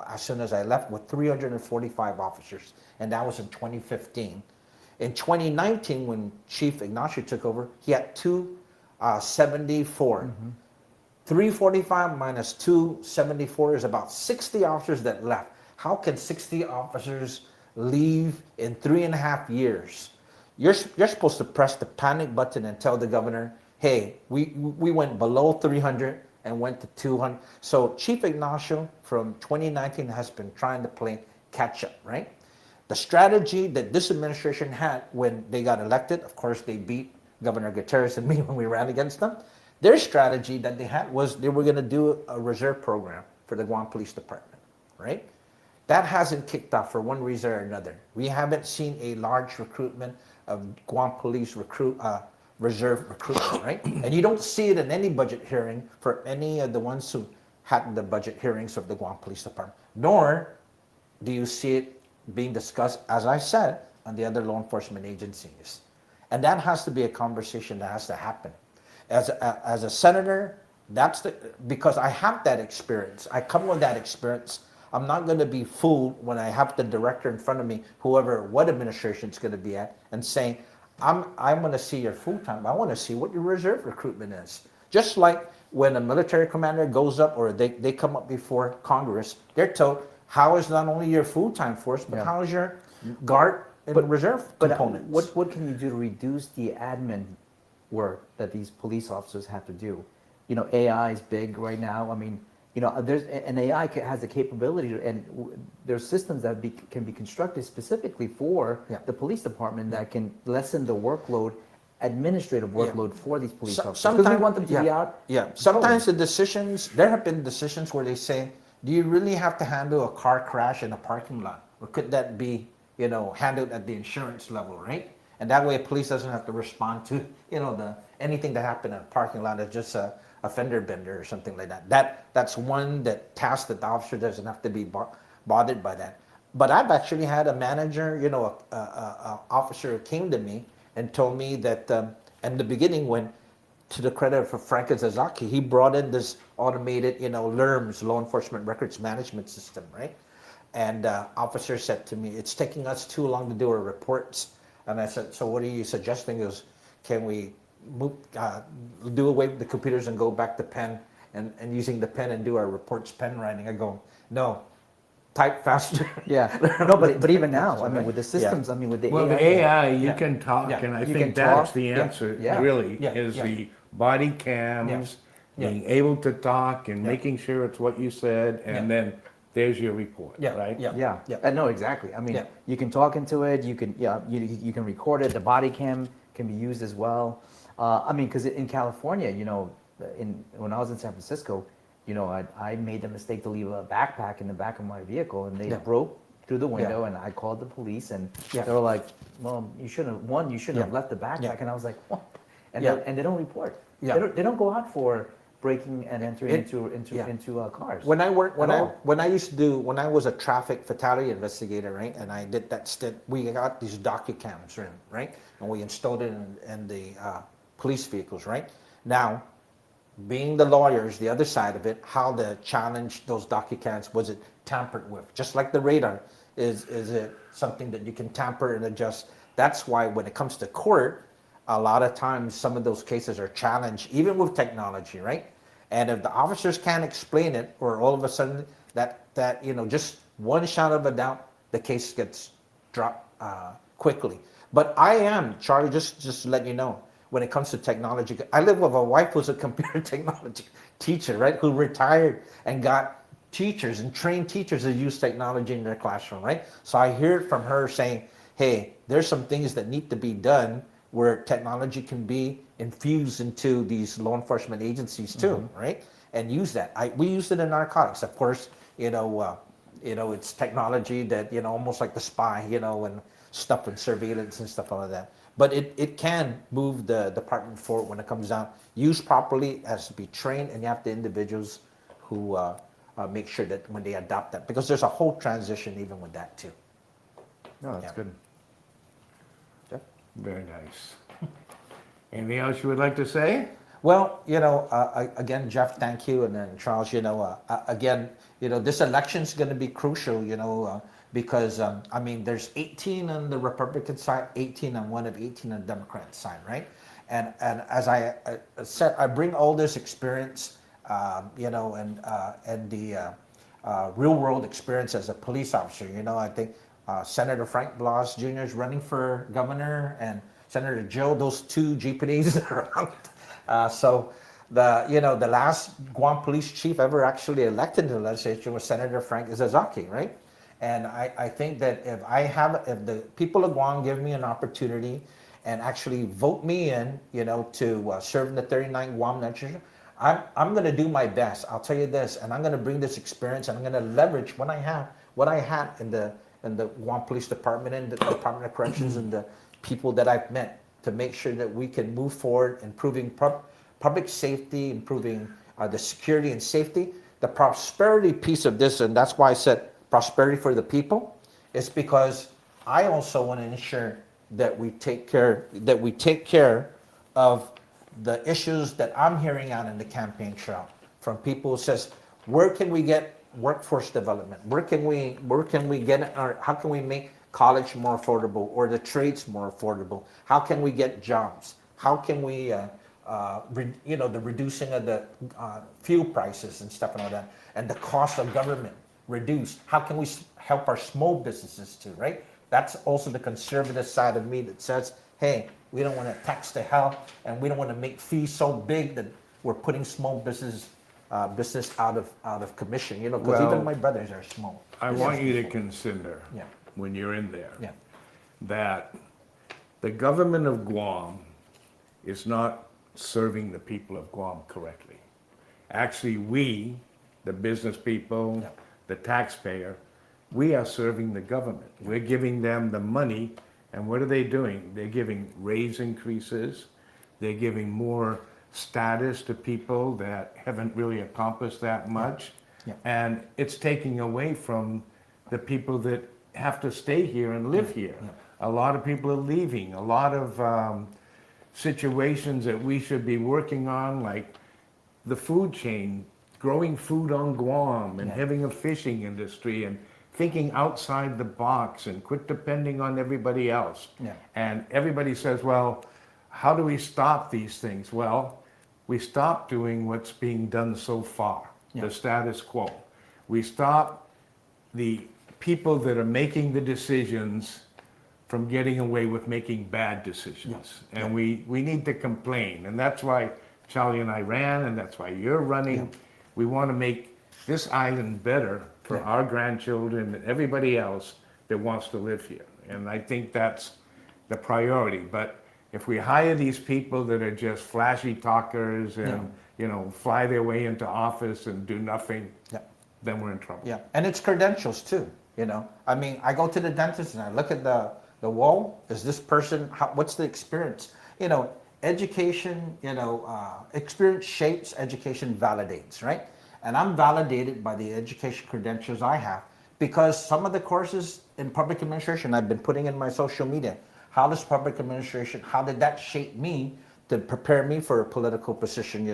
as soon as I left with 345 officers, and that was in 2015. In 2019, when Chief Ignacio took over, he had 274. 345 minus 274 is about 60 officers that left. How can 60 officers leave in 3.5 years? You're supposed to press the panic button and tell the governor, hey, we went below 300 and went to 200. So Chief Ignacio from 2019 has been trying to play catch up, right? The strategy that this administration had when they got elected, of course, they beat Governor Gutierrez and me when we ran against them. Their strategy that they had was they were going to do a reserve program for the Guam Police Department, right? That hasn't kicked off for one reason or another. We haven't seen a large recruitment of Guam Police reserve recruitment, right? And you don't see it in any budget hearing for any of the ones who had the budget hearings of the Guam Police Department, nor do you see it being discussed, as I said, on the other law enforcement agencies. And that has to be a conversation that has to happen. As a senator, because I have that experience. I come with that experience. I'm not going to be fooled when I have the director in front of me, what administration it's going to be at, and saying, I'm going to see your full-time. I want to see what your reserve recruitment is. Just like when a military commander goes up or they come up before Congress, they're told, how is not only your full-time force, but how is your guard and reserve components? What can you do to reduce the admin work that these police officers have to do? You know, AI is big right now. I mean, you know, an AI has the capability and there's systems that can be constructed specifically for the police department that can lessen the workload, administrative workload for these police officers. Because we want them to be out. Yeah, sometimes there have been decisions where they say, do you really have to handle a car crash in a parking lot? Or could that be, handled at the insurance level, right? And that way police doesn't have to respond to, anything that happened in a parking lot is just a fender bender or something like that. That's one task that the officer doesn't have to be bothered by that. But I've actually had a manager, a officer came to me and told me that in the beginning when, to the credit for Frank Zazaki, he brought in this automated, LERMS, Law Enforcement Records Management System, right? And officer said to me, it's taking us too long to do our reports. And I said, so what are you suggesting? He goes, can we do away with the computers and go back to pen and using the pen and do our reports pen writing? I go, no, type faster. Yeah, no, but even now, I mean, with the systems, I mean, with the AI, you can talk, and I think that's the answer, really, is the body cams, being able to talk and making sure it's what you said, and then there's your report, right? Yeah. No, exactly. I mean, you can talk into it, you can record it, the body cam can be used as well. I mean, because in California, when I was in San Francisco, I made the mistake to leave a backpack in the back of my vehicle, and they broke through the window, and I called the police, and they were like, "Well, you shouldn't have left the backpack." And I was like, "What?" And they don't report. They don't go out for breaking and entering into cars. When I was a traffic fatality investigator, right, and I did that stint, we got these docu-cams, right, and we installed it in the police vehicles, right. Now, being the lawyers, the other side of it, how to challenge those docu-cams, was it tampered with? Just like the radar, is it something that you can tamper and adjust? That's why when it comes to court, a lot of times some of those cases are challenged, even with technology, right? And if the officers can't explain it, or all of a sudden that just one shot of a doubt, the case gets dropped quickly. But I am, Charlie, just to let you know, when it comes to technology, I live with a wife who's a computer technology teacher, right? Who retired and got teachers and trained teachers to use technology in their classroom, right? So I hear it from her saying, hey, there's some things that need to be done where technology can be infused into these law enforcement agencies too, right? And use that. We used it in narcotics. Of course, it's technology that, almost like the spy, and stuff and surveillance and stuff like that. But it can move the department forward when it comes down. Used properly, it has to be trained, and you have the individuals who make sure that when they adopt that, because there's a whole transition even with that too. No, that's Yeah. good. Very nice. Anything else you would like to say? Well, again, Jeff, thank you, and then Charles, again, this election's going to be crucial, because there's 18 on the Republican side, 18 on one of 18 on the Democrat side, right? And as I said, I bring all this experience, and the real world experience as a police officer. I think Senator Frank Blas Jr. is running for governor, and Senator Joe, those two GPDs are around. So the last Guam police chief ever actually elected in the legislature was Senator Frank Izazaki, right? And I think that if the people of Guam give me an opportunity and actually vote me in, to serve in the 39th Guam legislature, I'm going to do my best. I'll tell you this, and I'm going to bring this experience, and I'm going to leverage what I had in the Guam Police Department and the Department of Corrections and the people that I've met to make sure that we can move forward, improving public safety, improving the security and safety. The prosperity piece of this, and that's why I said prosperity for the people, is because I also want to ensure that we take care of the issues that I'm hearing out in the campaign trail from people who says, where can we get workforce development? Where can we get how can we make college more affordable or the trades more affordable? How can we get jobs? How can we the reducing of the fuel prices and stuff like that, and the cost of government reduced? How can we help our small businesses too, right? That's also the conservative side of me that says, hey, we don't want to tax the hell, and we don't want to make fees so big that we're putting small business out of commission, because even my brothers are small. I want you to consider, Yeah. when you're in there, Yeah. that the government of Guam is not serving the people of Guam correctly. Actually, we, the business people, Yeah. the taxpayer, we are serving the government. We're giving them the money, and what are they doing? They're giving raise increases, they're giving more status to people that haven't really accomplished that much. Yeah. And it's taking away from the people that have to stay here and live here. A lot of people are leaving. A lot of situations that we should be working on, like the food chain, growing food on Guam and having a fishing industry and thinking outside the box and quit depending on everybody else. Yeah. And everybody says, well, how do we stop these things? Well, we stop doing what's being done so far, the status quo. We stop the people that are making the decisions from getting away with making bad decisions. And we need to complain. And that's why Charlie and I ran, and that's why you're running. We want to make this island better for our grandchildren and everybody else that wants to live here. And I think that's the priority. But if we hire these people that are just flashy talkers and fly their way into office and do nothing, then we're in trouble. Yeah, and it's credentials too. I go to the dentist and I look at the wall. Is this person? What's the experience? Education. Experience shapes, education validates, right? And I'm validated by the education credentials I have, because some of the courses in public administration I've been putting in my social media. How does public administration, how did that shape me to prepare me for a political position,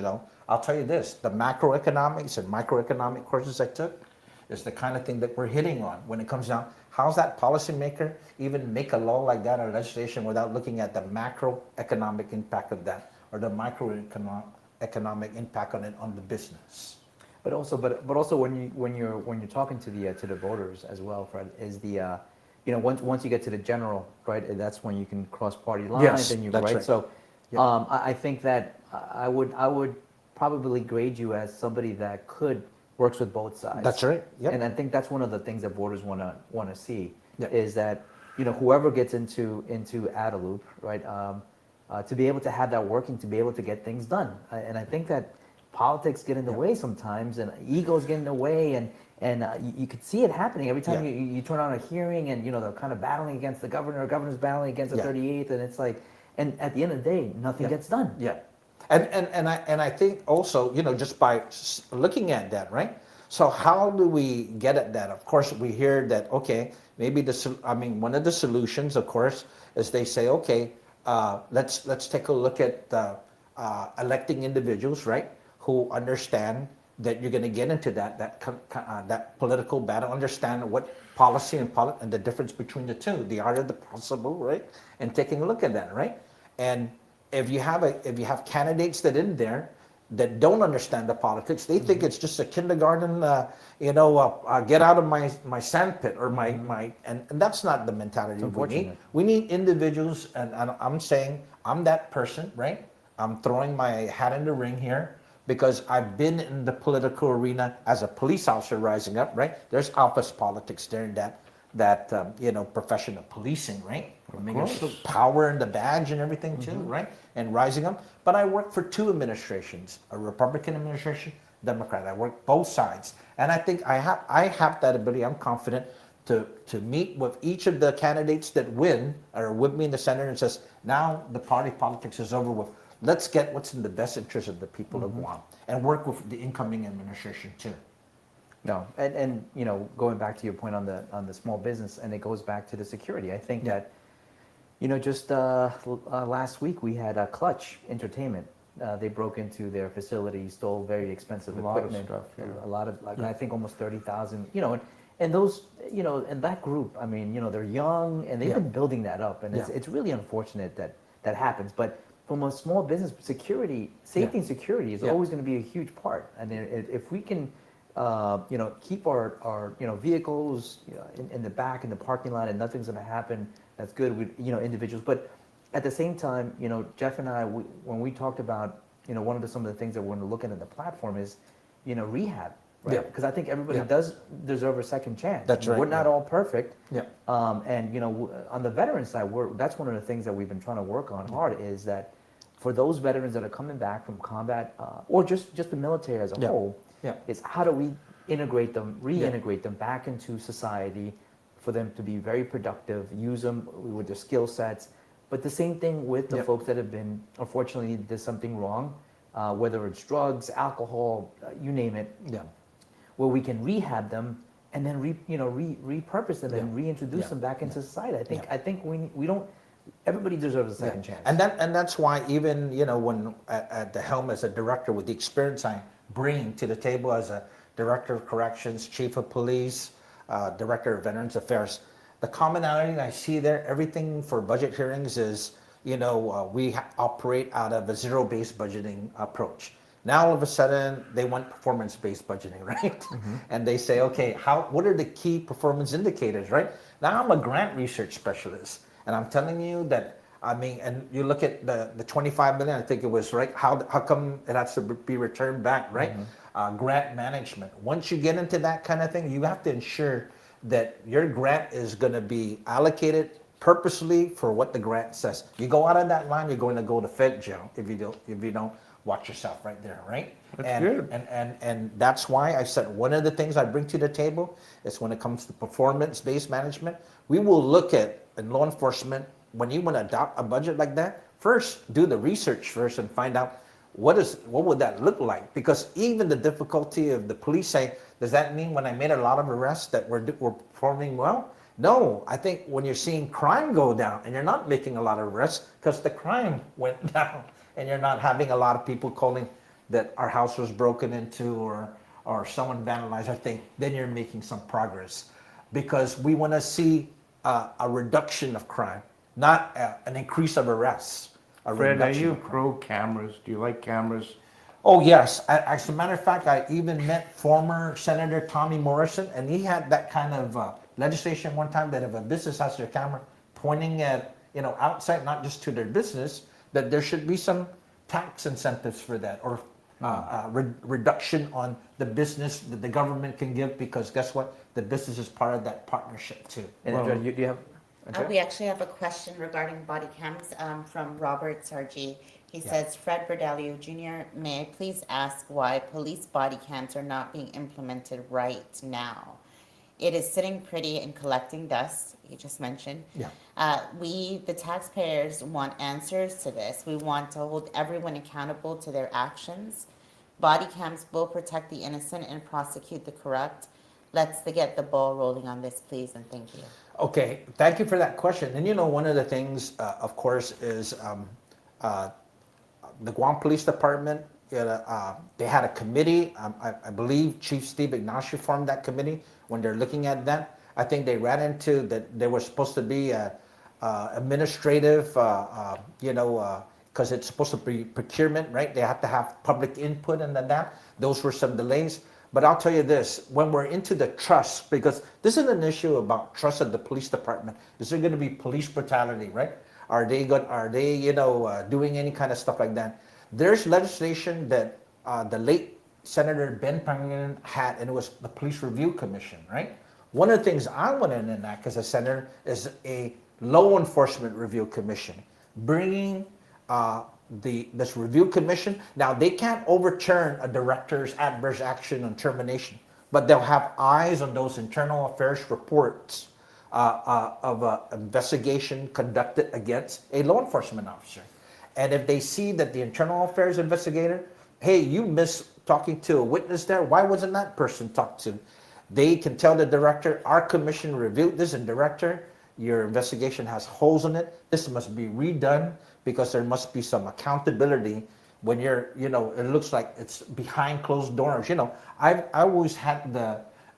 I'll tell you this, the macroeconomics and microeconomic courses I took is the kind of thing that we're hitting on when it comes down. How's that policymaker even make a law like that or legislation without looking at the macroeconomic impact of that or the microeconomic impact on it on the business? But also when you're talking to the voters as well, Fred, is the once you get to the general, right, that's when you can cross party lines and you right. So I think that I would probably grade you as somebody that works with both sides. That's right. Yep. And I think that's one of the things that voters want to see is that whoever gets into Adelup, right, to be able to have that working, to be able to get things done. And I think that politics get in the way sometimes, and egos get in the way, and you could see it happening every time you turn on a hearing, and they're kind of battling against the governor's battling against the 38th, and it's like, and at the end of the day, nothing gets done. Yeah, and I think also, just by looking at that, right? So how do we get at that? Of course, we hear that, okay, maybe one of the solutions, of course, is they say, okay, let's take a look at electing individuals, right, who understand that you're going to get into that political battle, understand what policy and the difference between the two, the art of the possible, right, and taking a look at that, right, and if you have candidates that in there that don't understand the politics, they think it's just a kindergarten, get out of my sandpit or and that's not the mentality we need. We need individuals, and I'm saying I'm that person, right? I'm throwing my hat in the ring here because I've been in the political arena as a police officer rising up, right? There's office politics there in that profession of policing, right? The power and the badge and everything too, right? And rising up. But I worked for two administrations, a Republican administration, Democrat. I worked both sides. And I think I have that ability, I'm confident, to meet with each of the candidates that win or with me in the Senate and says, now the party politics is over with. Let's get what's in the best interest of the people of Guam and work with the incoming administration too. No, and going back to your point on the small business, and it goes back to the security. I think that, just last week we had Clutch Entertainment. They broke into their facility, stole very expensive equipment. A lot of stuff. A lot of, I think almost 30,000. And those, and that group. I mean, they're young and they've been building that up, and it's really unfortunate that happens. But from a small business, safety and security is always going to be a huge part. And if we can keep our vehicles in the back in the parking lot and nothing's going to happen, that's good with individuals. But at the same time, Jeff and I, when we talked about one of some of the things that we're going to look at in the platform is rehab, right? Because I think everybody does deserve a second chance. That's right. We're not all perfect. Yeah. And on the veteran side, that's one of the things that we've been trying to work on hard is that for those veterans that are coming back from combat or just the military as a whole. Yeah. It's how do we reintegrate them back into society for them to be very productive, use them with their skill sets. But the same thing with the folks that have been, unfortunately, did something wrong, whether it's drugs, alcohol, you name it, where we can rehab them and then repurpose them and reintroduce them back into society. I think we don't. Everybody deserves a second chance. And that's why even when at the helm as a director with the experience I bring to the table as a director of corrections, chief of police, director of veterans affairs, the commonality I see there, everything for budget hearings is, we operate out of a zero-based budgeting approach. Now all of a sudden they want performance-based budgeting, right? And they say, okay, what are the key performance indicators, right? Now I'm a grant research specialist, and I'm telling you that. And you look at the 25 million, I think it was, right? How come it has to be returned back, right? Grant management. Once you get into that kind of thing, you have to ensure that your grant is going to be allocated purposely for what the grant says. You go out of that line, you're going to go to Fed jail if you don't watch yourself right there, right? That's good. And that's why I said one of the things I bring to the table is when it comes to performance-based management, we will look at in law enforcement. When you want to adopt a budget like that, first do the research first and find out what would that look like? Because even the difficulty of the police saying, does that mean when I made a lot of arrests that we're performing well? No, I think when you're seeing crime go down and you're not making a lot of arrests because the crime went down and you're not having a lot of people calling that our house was broken into or someone vandalized, I think then you're making some progress because we want to see a reduction of crime. Not an increase of arrests. Fred, are you pro cameras? Do you like cameras? Oh, yes. As a matter of fact, I even met former Senator Tommy Morrison, and he had that kind of legislation one time that if a business has their camera pointing at, outside, not just to their business, that there should be some tax incentives for that or reduction on the business that the government can give because guess what? The business is part of that partnership too. And do you have... We actually have a question regarding body cams from Robert Sargi. He says, Fred Bordallo Jr., may I please ask why police body cams are not being implemented right now? It is sitting pretty and collecting dust, you just mentioned. We, the taxpayers, want answers to this. We want to hold everyone accountable to their actions. Body cams will protect the innocent and prosecute the corrupt. Let's get the ball rolling on this, please, and thank you. Okay, thank you for that question. And one of the things, of course, is the Guam Police Department, they had a committee. I believe Chief Steve Ignacio formed that committee when they're looking at that. I think they ran into that there was supposed to be a administrative, because it's supposed to be procurement, right? They have to have public input and that. Those were some delays. But I'll tell you this, when we're into the trust, because this is an issue about trust of the police department. Is there going to be police brutality, right? Are they doing any kind of stuff like that? There's legislation that the late Senator Ben Pangilinan had, and it was the Police Review Commission, right? One of the things I want to enact as a senator is a law enforcement review commission, bringing this review commission. Now, they can't overturn a director's adverse action and termination, but they'll have eyes on those internal affairs reports of an investigation conducted against a law enforcement officer. And if they see that the internal affairs investigator, hey, you missed talking to a witness there, why wasn't that person talked to? They can tell the director, our commission reviewed this, and director, your investigation has holes in it. This must be redone because there must be some accountability when you're, it looks like it's behind closed doors. I always had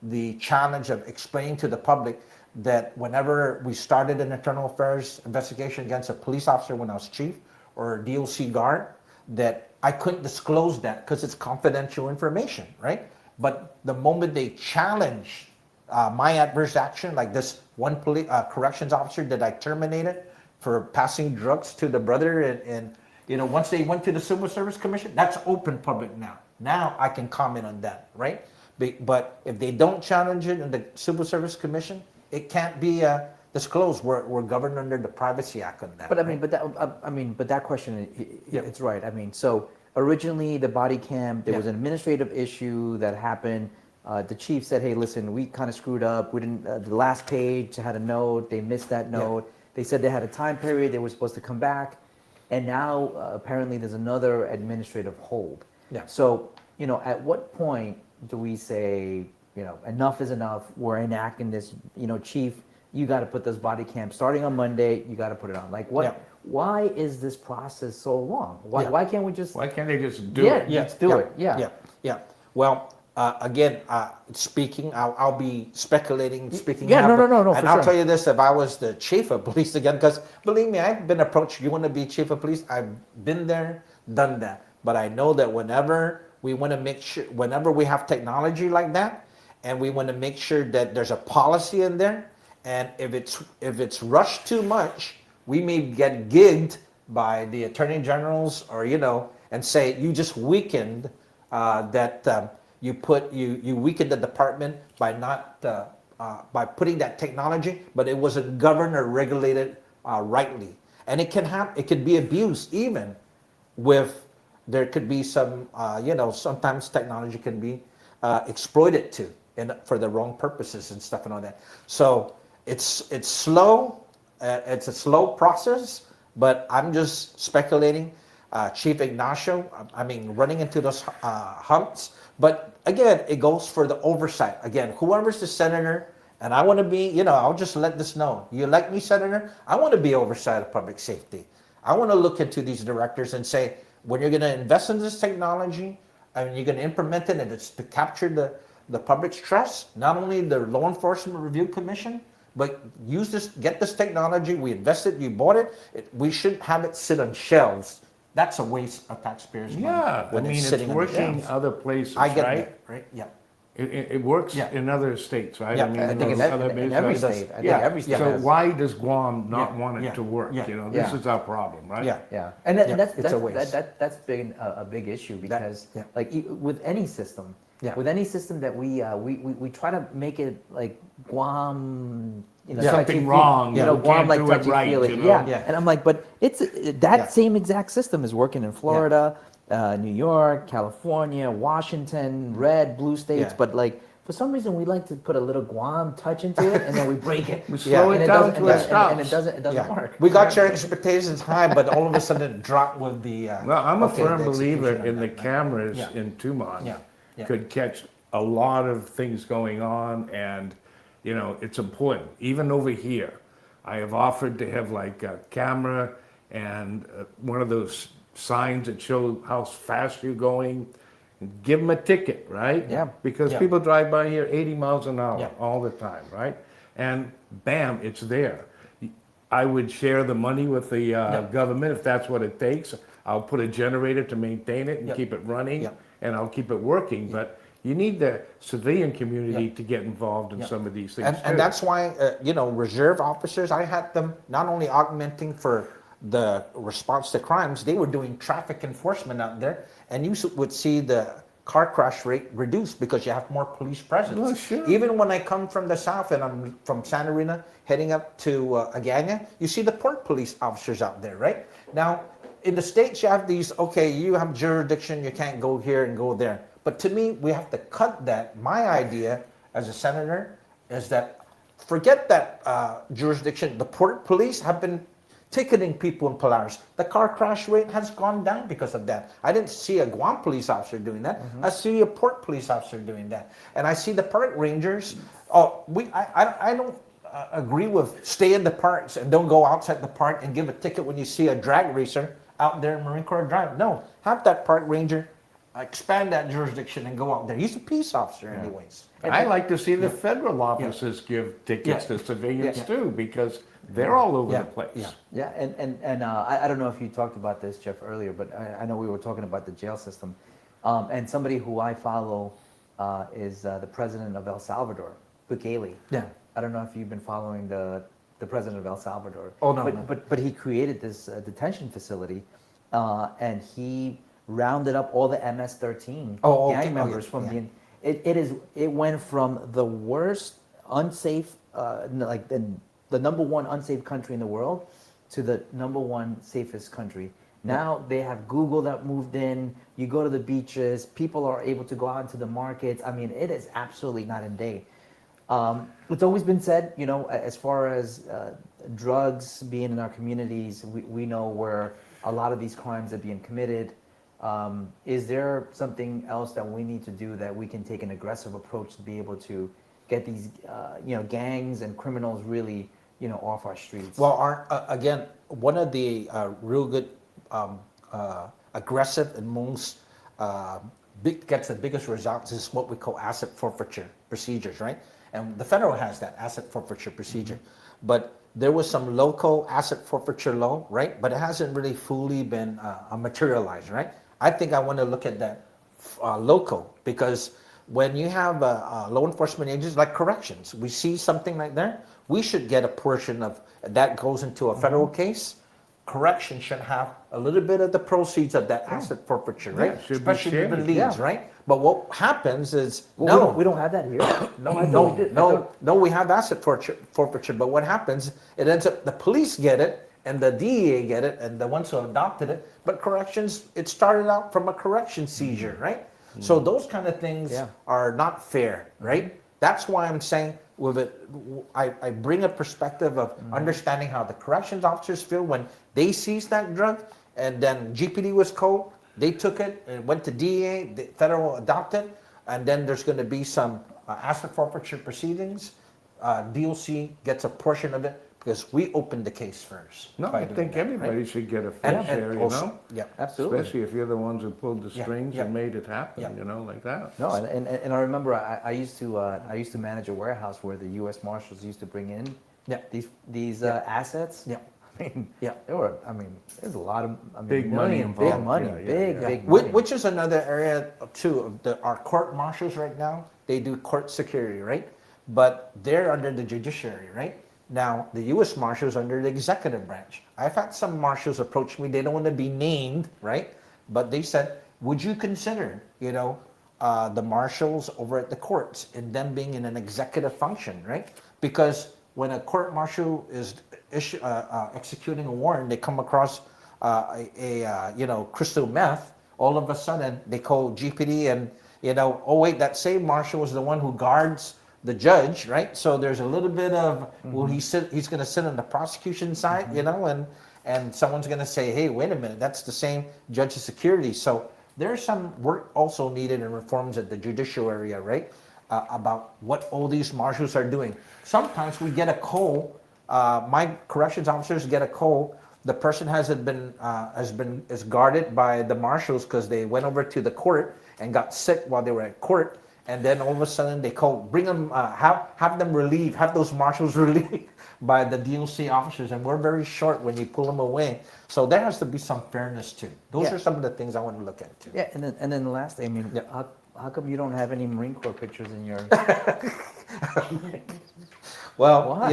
the challenge of explaining to the public that whenever we started an internal affairs investigation against a police officer when I was chief or a DOC guard, that I couldn't disclose that because it's confidential information, right? But the moment they challenge my adverse action, like this one corrections officer that I terminated for passing drugs to the brother, and once they went to the Civil Service Commission, that's open public now. Now I can comment on that, right? But if they don't challenge it in the Civil Service Commission, it can't be disclosed. We're governed under the Privacy Act on that. But right? but that question, it's right. So originally the body cam, there was an administrative issue that happened. The chief said, "Hey, listen, we kind of screwed up. We didn't. The last page had a note. They missed that note. They said they had a time period. They were supposed to come back, and now apparently there's another administrative hold." So at what point do we say, enough is enough? We're enacting this. Chief, you got to put this body cam starting on Monday. You got to put it on. Like what? Why is this process so long? Why can't we just? Why can't they just do it? Let's do it. Well, again, speaking, I'll be speculating, speaking. No. And I'll tell you this: if I was the chief of police again, because believe me, I've been approached. You want to be chief of police? I've been there, done that. But I know that whenever we want to make sure, whenever we have technology like that, and we want to make sure that there's a policy in there, and if it's rushed too much, we may get gigged by the attorney generals, or and say you just weakened that. You weakened the department by not by putting that technology, but it wasn't governed or regulated rightly, and it could be abused even with. There could be some, sometimes technology can be exploited for the wrong purposes and stuff and all that. So it's slow. It's a slow process, but I'm just speculating. Chief Ignacio, running into those humps. But again, it goes for the oversight. Again, whoever's the senator, and I want to be, I'll just let this know. You elect me senator, I want to be oversight of public safety. I want to look into these directors and say, when you're going to invest in this technology, and you're going to implement it, and it's to capture the public's trust, not only the Law Enforcement Review Commission, but get this technology, we invested, you bought it, we shouldn't have it sit on shelves. That's a waste of taxpayers' money. Yeah, it's working other places, I get right? that, right? Yeah. It works in other states, right? Yeah, I mean, I think in in every state. I think every state So has. why does Guam not Yeah, want it yeah, to work? yeah, You know, this yeah. is our problem, right? Yeah, and, that's it's a waste. that's big a big issue because yeah. like with any system, that we try to make it like Guam, Something wrong. Guam can't like do it touchy right. feely. You know? And I'm like, but it's that same exact system is working in Florida, New York, California, Washington, red, blue states, but like. For some reason, we like to put a little Guam touch into it, and then we break it. We slow it down till it stops. And it doesn't work. We got your expectations high, but all of a sudden it dropped with the. Well, I'm a firm the believer execution in of the that, right? cameras Yeah. in Tumon Yeah. could catch a lot of things going on, and it's important. Even over here, I have offered to have like a camera and one of those signs that show how fast you're going. Give them a ticket, right? Yeah. Because Yeah. people drive by here 80 miles an hour Yeah. all the time, right? And bam, it's there. I would share the money with the government if that's what it takes. I'll put a generator to maintain it and keep it running, and I'll keep it working. But you need the civilian community to get involved in some of these things. And that's why, reserve officers, I had them not only augmenting for the response to crimes, they were doing traffic enforcement out there, and you would see the car crash rate reduced because you have more police presence. Well, sure. Even when I come from the south and I'm from Santa Rita heading up to Agana, you see the port police officers out there, right? Now, in the States, you have these, okay, you have jurisdiction, you can't go here and go there. But to me, we have to cut that. My idea as a senator is that forget that jurisdiction. The port police have been ticketing people in Polaris. The car crash rate has gone down because of that. I didn't see a Guam police officer doing that. I see a port police officer doing that. And I see the park rangers. I don't agree with stay in the parks and don't go outside the park and give a ticket when you see a drag racer out there in Marine Corps Drive. No, have that park ranger expand that jurisdiction and go out there. He's a peace officer anyways. I like to see the federal officers give tickets to civilians too, because they're all over the place. And I don't know if you talked about this, Jeff, earlier, but I know we were talking about the jail system. And somebody who I follow is the president of El Salvador, Bukele. Yeah. I don't know if you've been following the president of El Salvador. Oh, no. But he created this detention facility, and he rounded up all the MS-13 gang members from the. It went from the worst unsafe, like the number one unsafe country in the world, to the number one safest country. Now they have Google that moved in. You go to the beaches. People are able to go out into the markets. I mean, it is absolutely night and day. It's always been said, as far as drugs being in our communities, we know where a lot of these crimes are being committed. Is there something else that we need to do that we can take an aggressive approach to be able to get these, gangs and criminals really, off our streets? Well, again, one of the real good aggressive and most gets the biggest results is what we call asset forfeiture procedures, right? And the federal has that asset forfeiture procedure. But there was some local asset forfeiture law, right? But it hasn't really fully been materialized, right? I think I want to look at that local, because when you have law enforcement agencies like corrections, we see something like that, we should get a portion of that goes into a federal case. Correction should have a little bit of the proceeds of that asset forfeiture, right? should be Especially shared. the leads, right? But what happens is we don't have that here. No, we have asset forfeiture. But what happens? It ends up the police get it, and the DEA get it, and the ones who adopted it. But corrections, it started out from a correction seizure, right? So those kind of things are not fair, right? That's why I'm saying with it, I bring a perspective of understanding how the corrections officers feel when they seized that drug, and then GPD was called, they took it, and went to DEA, the federal adopted, and then there's going to be some asset forfeiture proceedings. DOC gets a portion of it because we opened the case first. No, I think everybody should get a fair share, Yeah, absolutely. Especially if you're the ones who pulled the strings and made it happen, like that. No, and I remember I used to manage a warehouse where the U.S. Marshals used to bring in these assets. mean, Yeah. There's a lot of Big money involved. Big money, Yeah. big money. Which is another area too. Our court marshals right now, they do court security, right? But they're under the judiciary, right? Now, the U.S. Marshals under the executive branch. I've had some marshals approach me. They don't want to be named, right? But they said, would you consider, the marshals over at the courts and them being in an executive function, right? Because when a court marshal is executing a warrant, they come across crystal meth, all of a sudden they call GPD and, oh wait, that same marshal was the one who guards the judge, right? So there's a little bit of, he's going to sit on the prosecution side, and someone's going to say, hey, wait a minute, that's the same judge's security. So there's some work also needed in reforms at the judicial area, right? About what all these marshals are doing. Sometimes we get a call, my corrections officers get a call, the person is guarded by the marshals because they went over to the court and got sick while they were at court. And then all of a sudden they call, bring them, have them relieved, have those marshals relieved by the DOC officers. And we're very short when you pull them away. So there has to be some fairness too. Those are some of the things I want to look at too. Yeah, and then the last thing, how come you don't have any Marine Corps pictures in your... Well,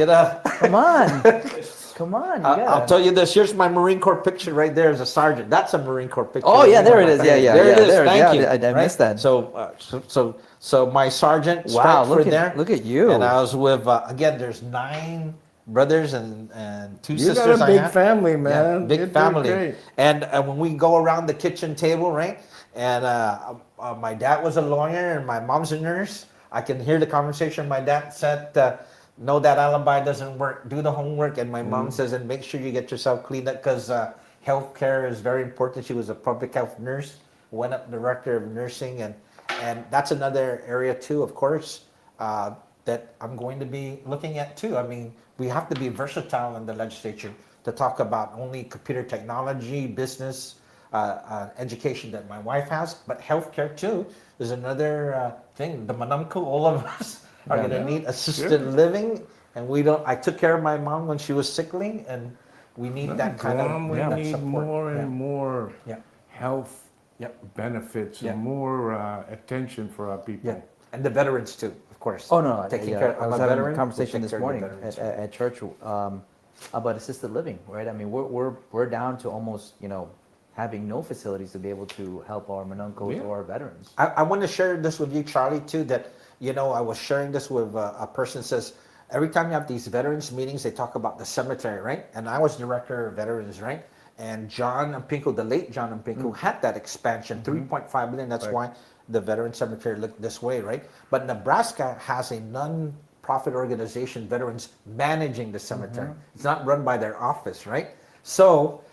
Come on. I'll tell you this. Here's my Marine Corps picture right there as a sergeant. That's a Marine Corps picture. Oh, yeah, there it is. Yeah. There it is. Thank you. I missed that. So my sergeant look there. Look at you. And I was with, again, there's 9 brothers and 2 sisters. You got a big family, man. Yeah, big family. And when we go around the kitchen table, right? And my dad was a lawyer and my mom's a nurse. I can hear the conversation. My dad said, no, that alibi doesn't work. Do the homework. And my mom says, and make sure you get yourself cleaned up because healthcare is very important. She was a public health nurse, went up director of nursing. And that's another area too, of course, that I'm going to be looking at too. I mean, we have to be versatile in the legislature to talk about only computer technology, business, education that my wife has, but healthcare too is another thing. The Manamko, all of us are going to need assisted living, and we don't. I took care of my mom when she was sickly, and we need that kind of we need support. more and more health benefits Yeah. and more attention for our people. Yeah, and the veterans too, of course. Oh no, taking care. I I'm was a having veteran. a conversation We'll this take care of the morning veterans. at church about assisted living, right? I mean, we're down to almost having no facilities to be able to help our Monuncos or our veterans. I want to share this with you, Charlie, too, that, I was sharing this with a person says, every time you have these veterans meetings, they talk about the cemetery, right? And I was director of veterans, right? And John Ampinko, the late John Ampinko, had that expansion, 3.5 million. That's why the veteran cemetery looked this way, right? But Nebraska has a non-profit organization, veterans, managing the cemetery. It's not run by their office, right? So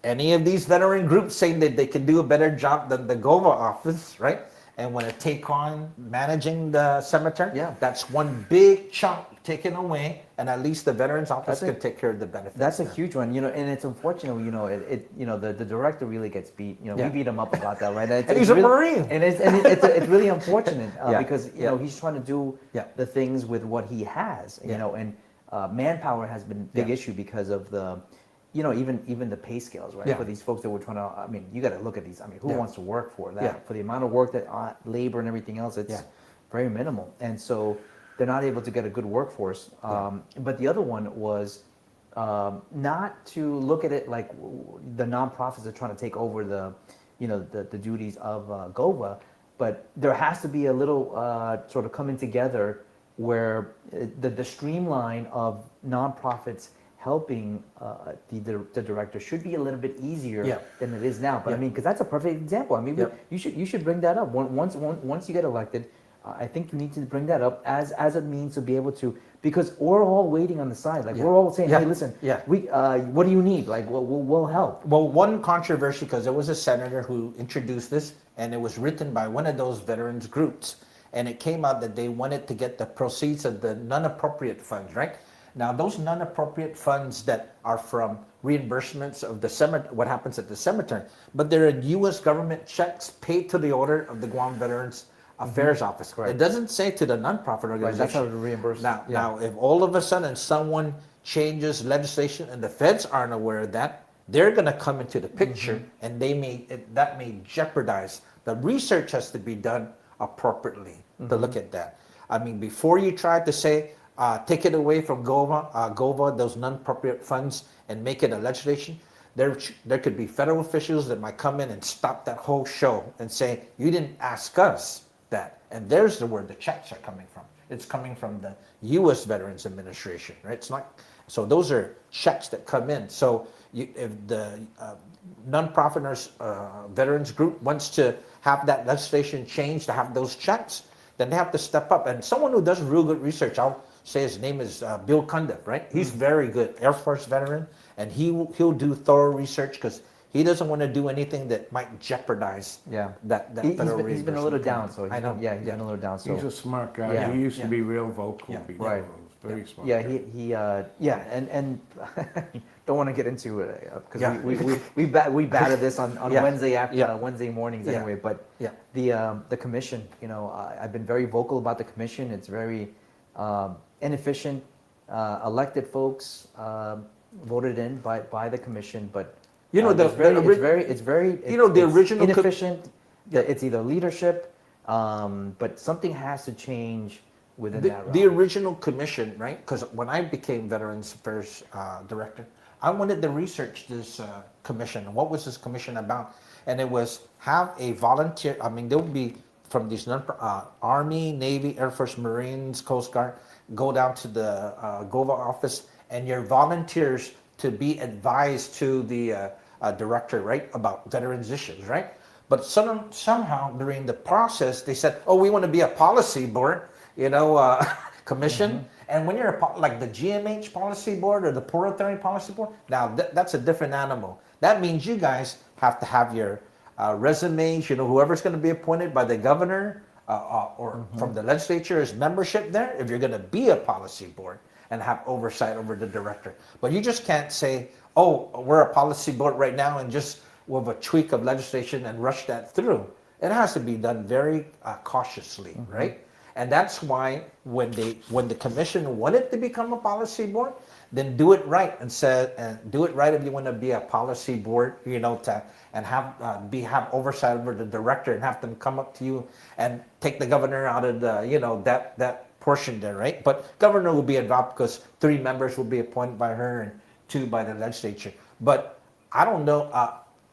any of these veteran groups saying that they can do a better job than the GOVA office, right? And want to take on managing the cemetery, that's one big chunk taken away, and at least the veterans office can take care of the benefits. That's a huge one, and it's unfortunate, the director really gets beat. We beat him up about that, right? And he's a Marine. And it's really unfortunate because he's trying to do the things with what he has, and manpower has been a big issue because of the. Even the pay scales, right? For these folks that we're trying to, I mean, you got to look at these. I mean, who wants to work for that? For the amount of work that labor and everything else, it's very minimal. And so they're not able to get a good workforce. But the other one was not to look at it like the nonprofits are trying to take over the duties of GOVA, but there has to be a little sort of coming together where the streamline of nonprofits helping the director should be a little bit easier than it is now. But I mean, because that's a perfect example. I mean, you should bring that up once you get elected. I think you need to bring that up as a means to be able to, because we're all waiting on the side. Like we're all saying, hey, listen, we what do you need? Like we'll help. Well, one controversy, because there was a senator who introduced this, and it was written by one of those veterans groups, and it came out that they wanted to get the proceeds of the non-appropriate funds, right? Now, those non-appropriate funds that are from reimbursements of the cemetery, what happens at the cemetery, but they're U.S. government checks paid to the order of the Guam Veterans Affairs Office. It doesn't say to the nonprofit organization. That's how to reimburse. Now, if all of a sudden someone changes legislation and the feds aren't aware of that, they're going to come into the picture, and that may jeopardize. The research has to be done appropriately to look at that. I mean, before you try to say, take it away from GOVA, those non-appropriate funds, and make it a legislation, there could be federal officials that might come in and stop that whole show and say, you didn't ask us that. And there's where the checks are coming from. It's coming from the U.S. Veterans Administration, right? It's not, so those are checks that come in. So if the nonprofit veterans group wants to have that legislation changed to have those checks, then they have to step up. And someone who does real good research, I'll say his name is Bill Cundiff, right? He's very good, Air Force veteran, and he'll do thorough research because he doesn't want to do anything that might jeopardize that federal he's been a little down, so I know. He's been a little down. So He's a smart guy. He used to be real vocal. Right. Very smart. Yeah, and don't want to get into it because we batted this on Wednesday after Wednesday mornings anyway. But the commission, I've been very vocal about the commission. It's very inefficient. Elected folks voted in by the commission, but it's very the original inefficient. It's either leadership, but something has to change within that realm. The original commission, right? Because when I became Veterans Affairs Director, I wanted to research this commission. What was this commission about? And it was have a volunteer, I mean, there would be from these Army, Navy, Air Force, Marines, Coast Guard, go down to the GOVA office, and your volunteers to be advised to the director, right, about veterans issues, right? But somehow during the process, they said, oh, we want to be a policy board, commission. And when you're like the GMH policy board or the Port Authority policy board, now that's a different animal. That means you guys have to have your resumes, whoever's going to be appointed by the governor or from the legislature as membership there, if you're going to be a policy board and have oversight over the director. But you just can't say, oh, we're a policy board right now and just with a tweak of legislation and rush that through. It has to be done very cautiously, right? And that's why when the commission wanted to become a policy board, then do it right and do it right if you want to be a policy board, and have oversight over the director and have them come up to you and take the governor out of the that portion there, right? But governor will be involved because 3 members will be appointed by her and 2 by the legislature. But I don't know,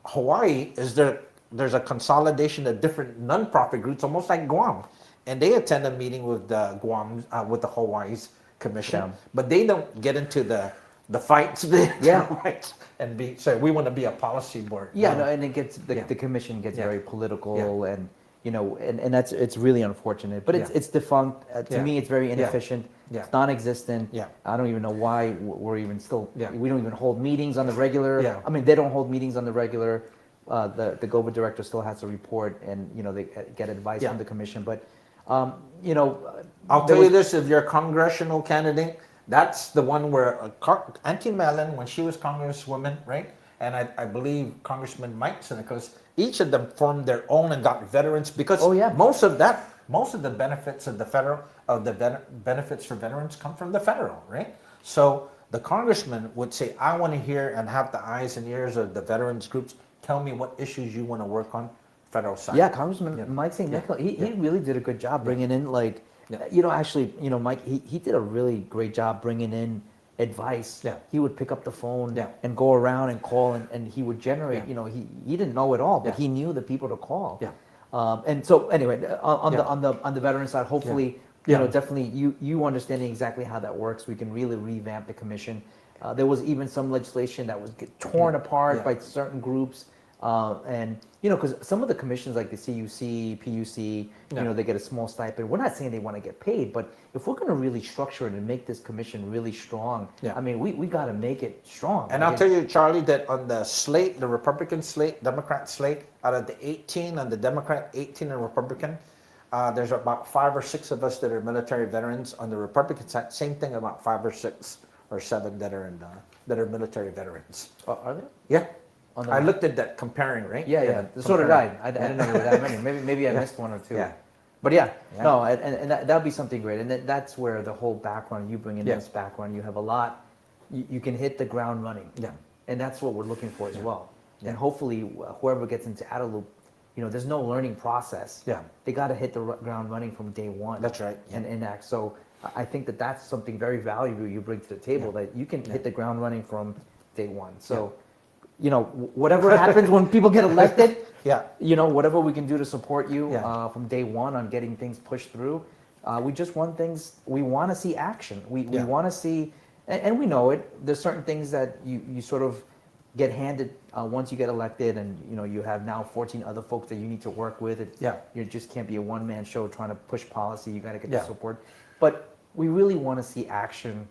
Hawaii there's a consolidation of different nonprofit groups, almost like Guam. And they attend a meeting with the Guam, with the Hawaii's commission, but they don't get into the fights, and say we want to be a policy board. And it gets the commission gets very political, and and it's really unfortunate. But it's defunct. To me, it's very inefficient. It's non-existent. I don't even know why we're even still. We don't even hold meetings on the regular. I mean, they don't hold meetings on the regular. The GOVA director still has to report, and they get advice from the commission, but. I'll tell you this: if you're a congressional candidate, that's the one where Auntie Mellon, when she was congresswoman, right, and I believe Congressman Mike because each of them formed their own and got veterans because most of the benefits of the benefits for veterans come from the federal, right? So the congressman would say, I want to hear and have the eyes and ears of the veterans groups. Tell me what issues you want to work on. Federal side. Congressman Mike St. Nicholas, he really did a good job bringing in Mike, he did a really great job bringing in advice. He would pick up the phone and go around and call and he would generate, he didn't know it all, but he knew the people to call. And so anyway, on the veteran side, hopefully, definitely you understanding exactly how that works, we can really revamp the commission. There was even some legislation that was torn apart by certain groups. And because some of the commissions like the CUC, PUC, they get a small stipend. We're not saying they want to get paid, but if we're going to really structure it and make this commission really strong, I mean, we got to make it strong. And I'll tell you, Charlie, that on the slate, the Republican slate, Democrat slate, out of the 18 on the Democrat, 18 and Republican, there's about 5 or 6 of us that are military veterans. On the Republican side, same thing, about 5 or 6 or 7 that are military veterans. Are there? Yeah. I looked at that comparing, right? So did I. I didn't know there were that many. Maybe I missed 1 or 2. But no, and that'll be something great. And that's where the whole background, you bring in this background, you have a lot you can hit the ground running. Yeah. And that's what we're looking for as well. Yeah. And hopefully, whoever gets into Adaloop, there's no learning process. Yeah. They got to hit the ground running from day one. That's right. Yeah. And enact. So I think that that's something very valuable you bring to the table, that you can hit the ground running from day one. So, whatever happens when people get elected, whatever we can do to support you from day one on getting things pushed through. We just want things, we want to see action. We want to see, and we know it, there's certain things that you sort of get handed once you get elected, and you have now 14 other folks that you need to work with. You just can't be a one-man show trying to push policy. You got to get the support. But we really want to see action.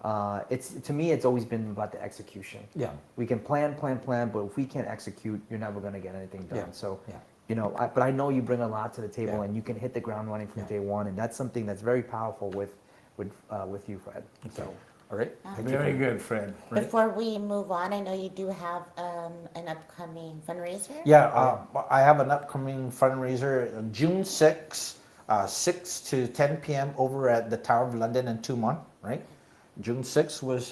To me, it's always been about the execution. Yeah. We can plan, but if we can't execute, you're never going to get anything done. Yeah. So, but I know you bring a lot to the table, and you can hit the ground running from day one, and that's something that's very powerful with you, Fred. So, all right. Very good, Fred. Before we move on, I know you do have an upcoming fundraiser. Yeah, I have an upcoming fundraiser June 6th, 6 to 10 p.m. over at the Tower of London in Tumon, right? June 6th was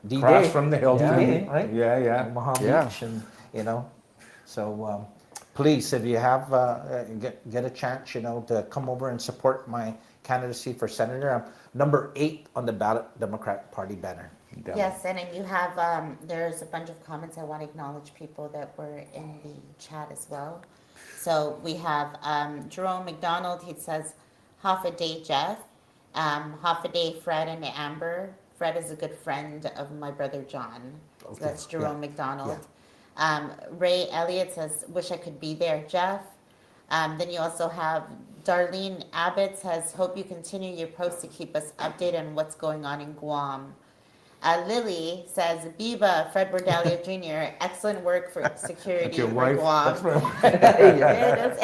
D-Day. Across from the Hilton. D-Day, right? Yeah. Omaha Beach, and so please, if you have get a chance, to come over and support my candidacy for senator. I'm number 8 on the ballot Democrat Party banner. Yes, and then you have, there's a bunch of comments. I want to acknowledge people that were in the chat as well. So we have Jerome McDonald. He says, half a day, Jeff. Half a day, Fred and Amber. Fred is a good friend of my brother John. So that's Jerome McDonald. Ray Elliott says, wish I could be there, Jeff. Then you also have Darlene Abbott says, hope you continue your posts to keep us updated on what's going on in Guam. Lily says, Biba, Fred Bordallo Jr., excellent work for security for wife? Guam. That's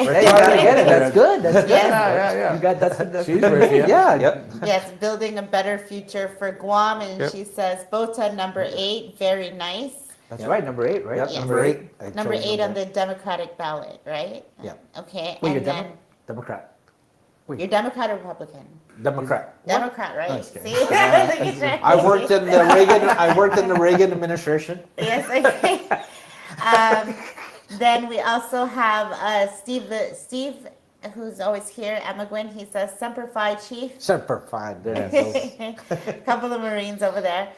good. That's good. Yes. You got that's She's with you. Yes, building a better future for Guam. And she says, Bota number 8, very nice. That's right, number 8, right? Yep, Yes. number 8. Number 8 on the Democratic ballot, right? Yeah. Okay. Wait, and you're then Democrat. you're Democrat or Republican? Democrat. Democrat, right? Nice. See? I worked in the Reagan administration. Yes, okay. Then we also have Steve, who's always here, Emma Gwynn. He says, Semper Fi, Chief. Semper Fi. Couple of Marines over there.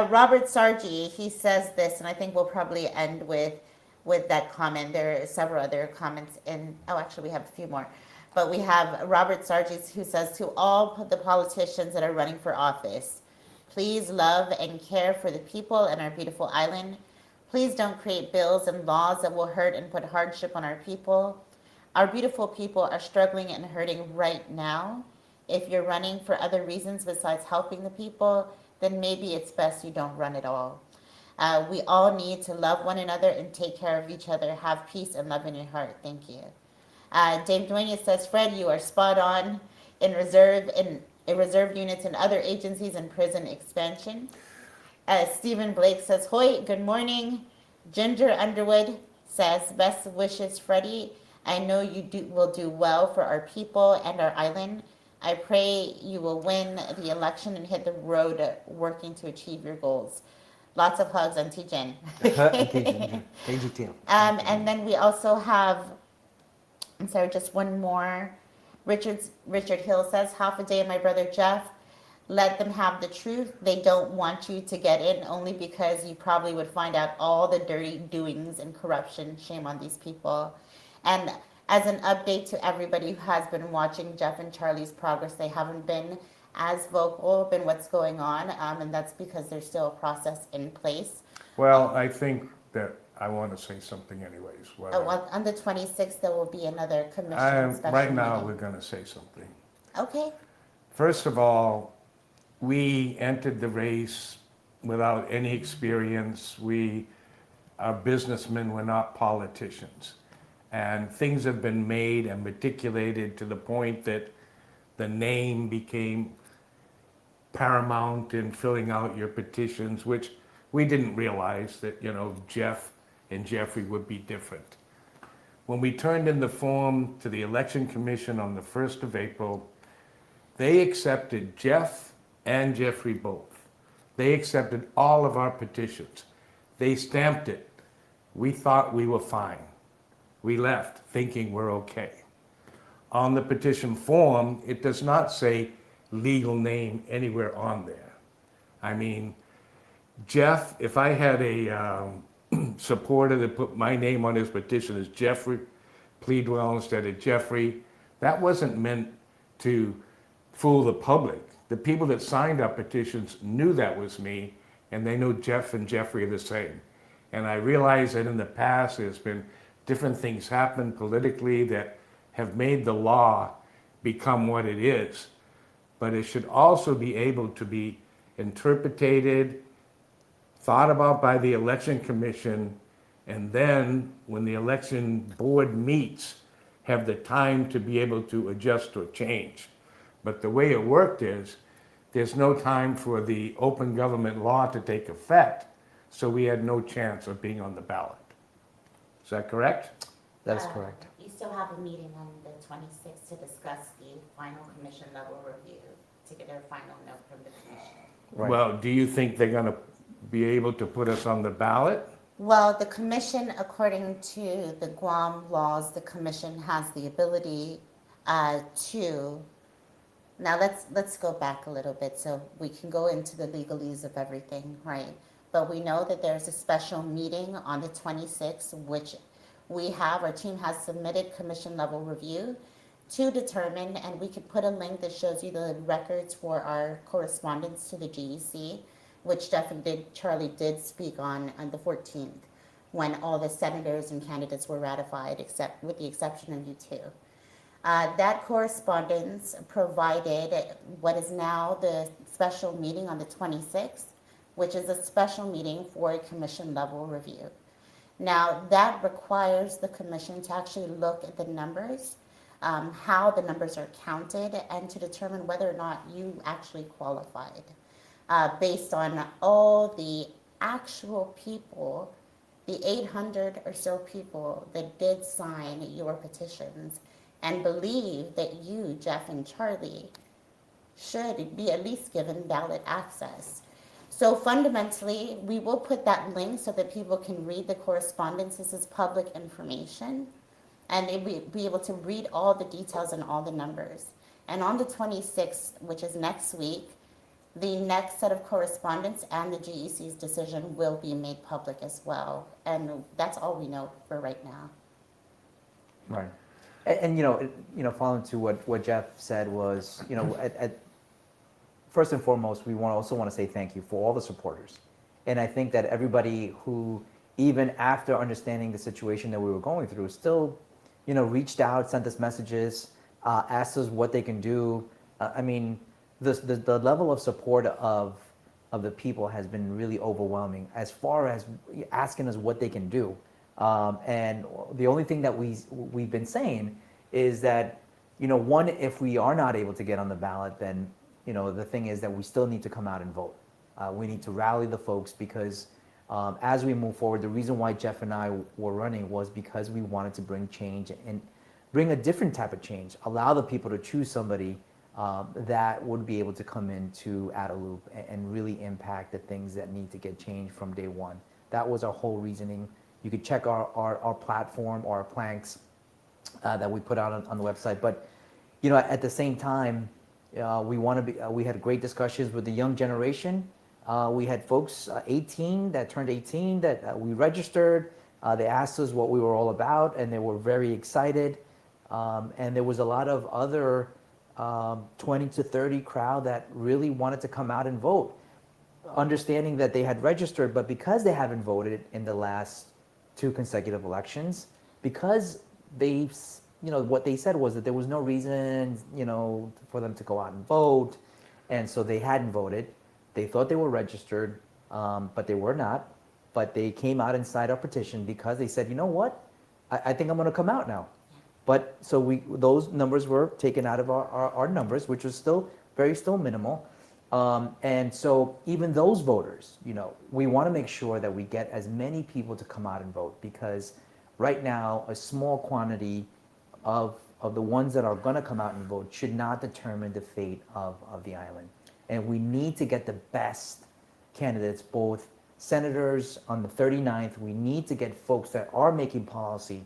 Robert Sargi, he says this, and I think we'll probably end with that comment. There are several other comments actually we have a few more. But we have Robert Sargis who says, to all the politicians that are running for office, please love and care for the people and our beautiful island. Please don't create bills and laws that will hurt and put hardship on our people. Our beautiful people are struggling and hurting right now. If you're running for other reasons besides helping the people, then maybe it's best you don't run at all. We all need to love one another and take care of each other. Have peace and love in your heart. Thank you. Dave Duenas says, Fred, you are spot on in reserve units and other agencies and prison expansion. Stephen Blake says, Hoy, good morning. Ginger Underwood says, best wishes, Freddie. I know you will do well for our people and our island. I pray you will win the election and hit the road working to achieve your goals. Lots of hugs, Auntie Jen. And then we also have, I'm sorry, just one more. Richard Hill says, half a day, my brother Jeff. Let them have the truth. They don't want you to get in only because you probably would find out all the dirty doings and corruption. Shame on these people. And as an update to everybody who has been watching Jeff and Charlie's progress, they haven't been as vocal in what's going on, and that's because there's still a process in place. Well, I think that I want to say something anyways. On the 26th, there will be another commission special right now, meeting. we're going to say something. Okay. First of all, we entered the race without any experience. We are businessmen, we're not politicians. And things have been made and reticulated to the point that the name became paramount in filling out your petitions, which we didn't realize that, Jeff and Jeffrey would be different. When we turned in the form to the Election Commission on the 1st of April, they accepted Jeff and Jeffrey both. They accepted all of our petitions. They stamped it. We thought we were fine. We left thinking we're okay. On the petition form, it does not say legal name anywhere on there. I mean, Jeff, if I had a supporter that put my name on his petition as Jeffrey Pleadwell instead of Jeffrey, that wasn't meant to fool the public. The people that signed our petitions knew that was me, and they knew Jeff and Jeffrey are the same. And I realize that in the past there's been different things happen politically that have made the law become what it is. But it should also be able to be interpreted, thought about by the election commission, and then when the election board meets, have the time to be able to adjust or change. But the way it worked is, there's no time for the open government law to take effect, so we had no chance of being on the ballot. Is that correct? That is correct. You still have a meeting on the 26th to discuss the final commission level review, to get a final note from the commission. Right. Well, do you think they're gonna be able to put us on the ballot? Well, the commission, according to the Guam laws, the commission has the ability to. Now let's go back a little bit so we can go into the legalese of everything, right? But we know that there's a special meeting on the 26th, which our team has submitted commission level review to determine, and we could put a link that shows you the records for our correspondence to the GEC, which Charlie did speak on the 14th, when all the senators and candidates were ratified, except with the exception of you two. That correspondence provided what is now the special meeting on the 26th, which is a special meeting for a commission level review. Now, that requires the commission to actually look at the numbers, how the numbers are counted, and to determine whether or not you actually qualified. Based on all the actual people, the 800 or so people that did sign your petitions and believe that you, Jeff and Charlie, should be at least given ballot access. So fundamentally, we will put that link so that people can read the correspondence. This is public information, and they will be able to read all the details and all the numbers. And on the 26th, which is next week, the next set of correspondence and the GEC's decision will be made public as well. And that's all we know for right now. Right. And following to what Jeff said was, first and foremost, we also want to say thank you for all the supporters. And I think that everybody who, even after understanding the situation that we were going through, still, reached out, sent us messages, asked us what they can do. The level of support of the people has been really overwhelming as far as asking us what they can do. And the only thing that we've been saying is that, one, if we are not able to get on the ballot, then, the thing is that we still need to come out and vote. We need to rally the folks because as we move forward, the reason why Jeff and I were running was because we wanted to bring change and bring a different type of change, allow the people to choose somebody that would be able to come in to add a loop and really impact the things that need to get changed from day one. That was our whole reasoning. You could check our platform or our planks that we put out on the website. But at the same time, we had great discussions with the young generation. We had folks 18 that turned 18 that we registered. They asked us what we were all about, and they were very excited. And there was a lot of other 20 to 30 crowd that really wanted to come out and vote, understanding that they had registered, but because they haven't voted in the last 2 consecutive elections, because they, what they said was that there was no reason, for them to go out and vote, and so they hadn't voted. They thought they were registered, but they were not. But they came out and signed our petition because they said, you know what, I think I'm going to come out now. But so those numbers were taken out of our numbers, which was still minimal. And so even those voters, we want to make sure that we get as many people to come out and vote, because right now a small quantity of the ones that are going to come out and vote should not determine the fate of the island. And we need to get the best candidates, both senators on the 39th. We need to get folks that are making policy.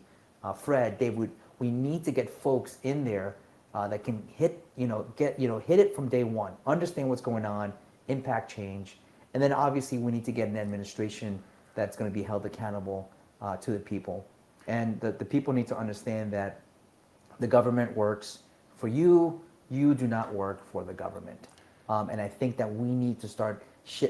Fred, Dave, we need to get folks in there that can hit it from day one, understand what's going on, impact change, and then obviously we need to get an administration that's going to be held accountable to the people. And the people need to understand that the government works for you, you do not work for the government. And I think that we need to start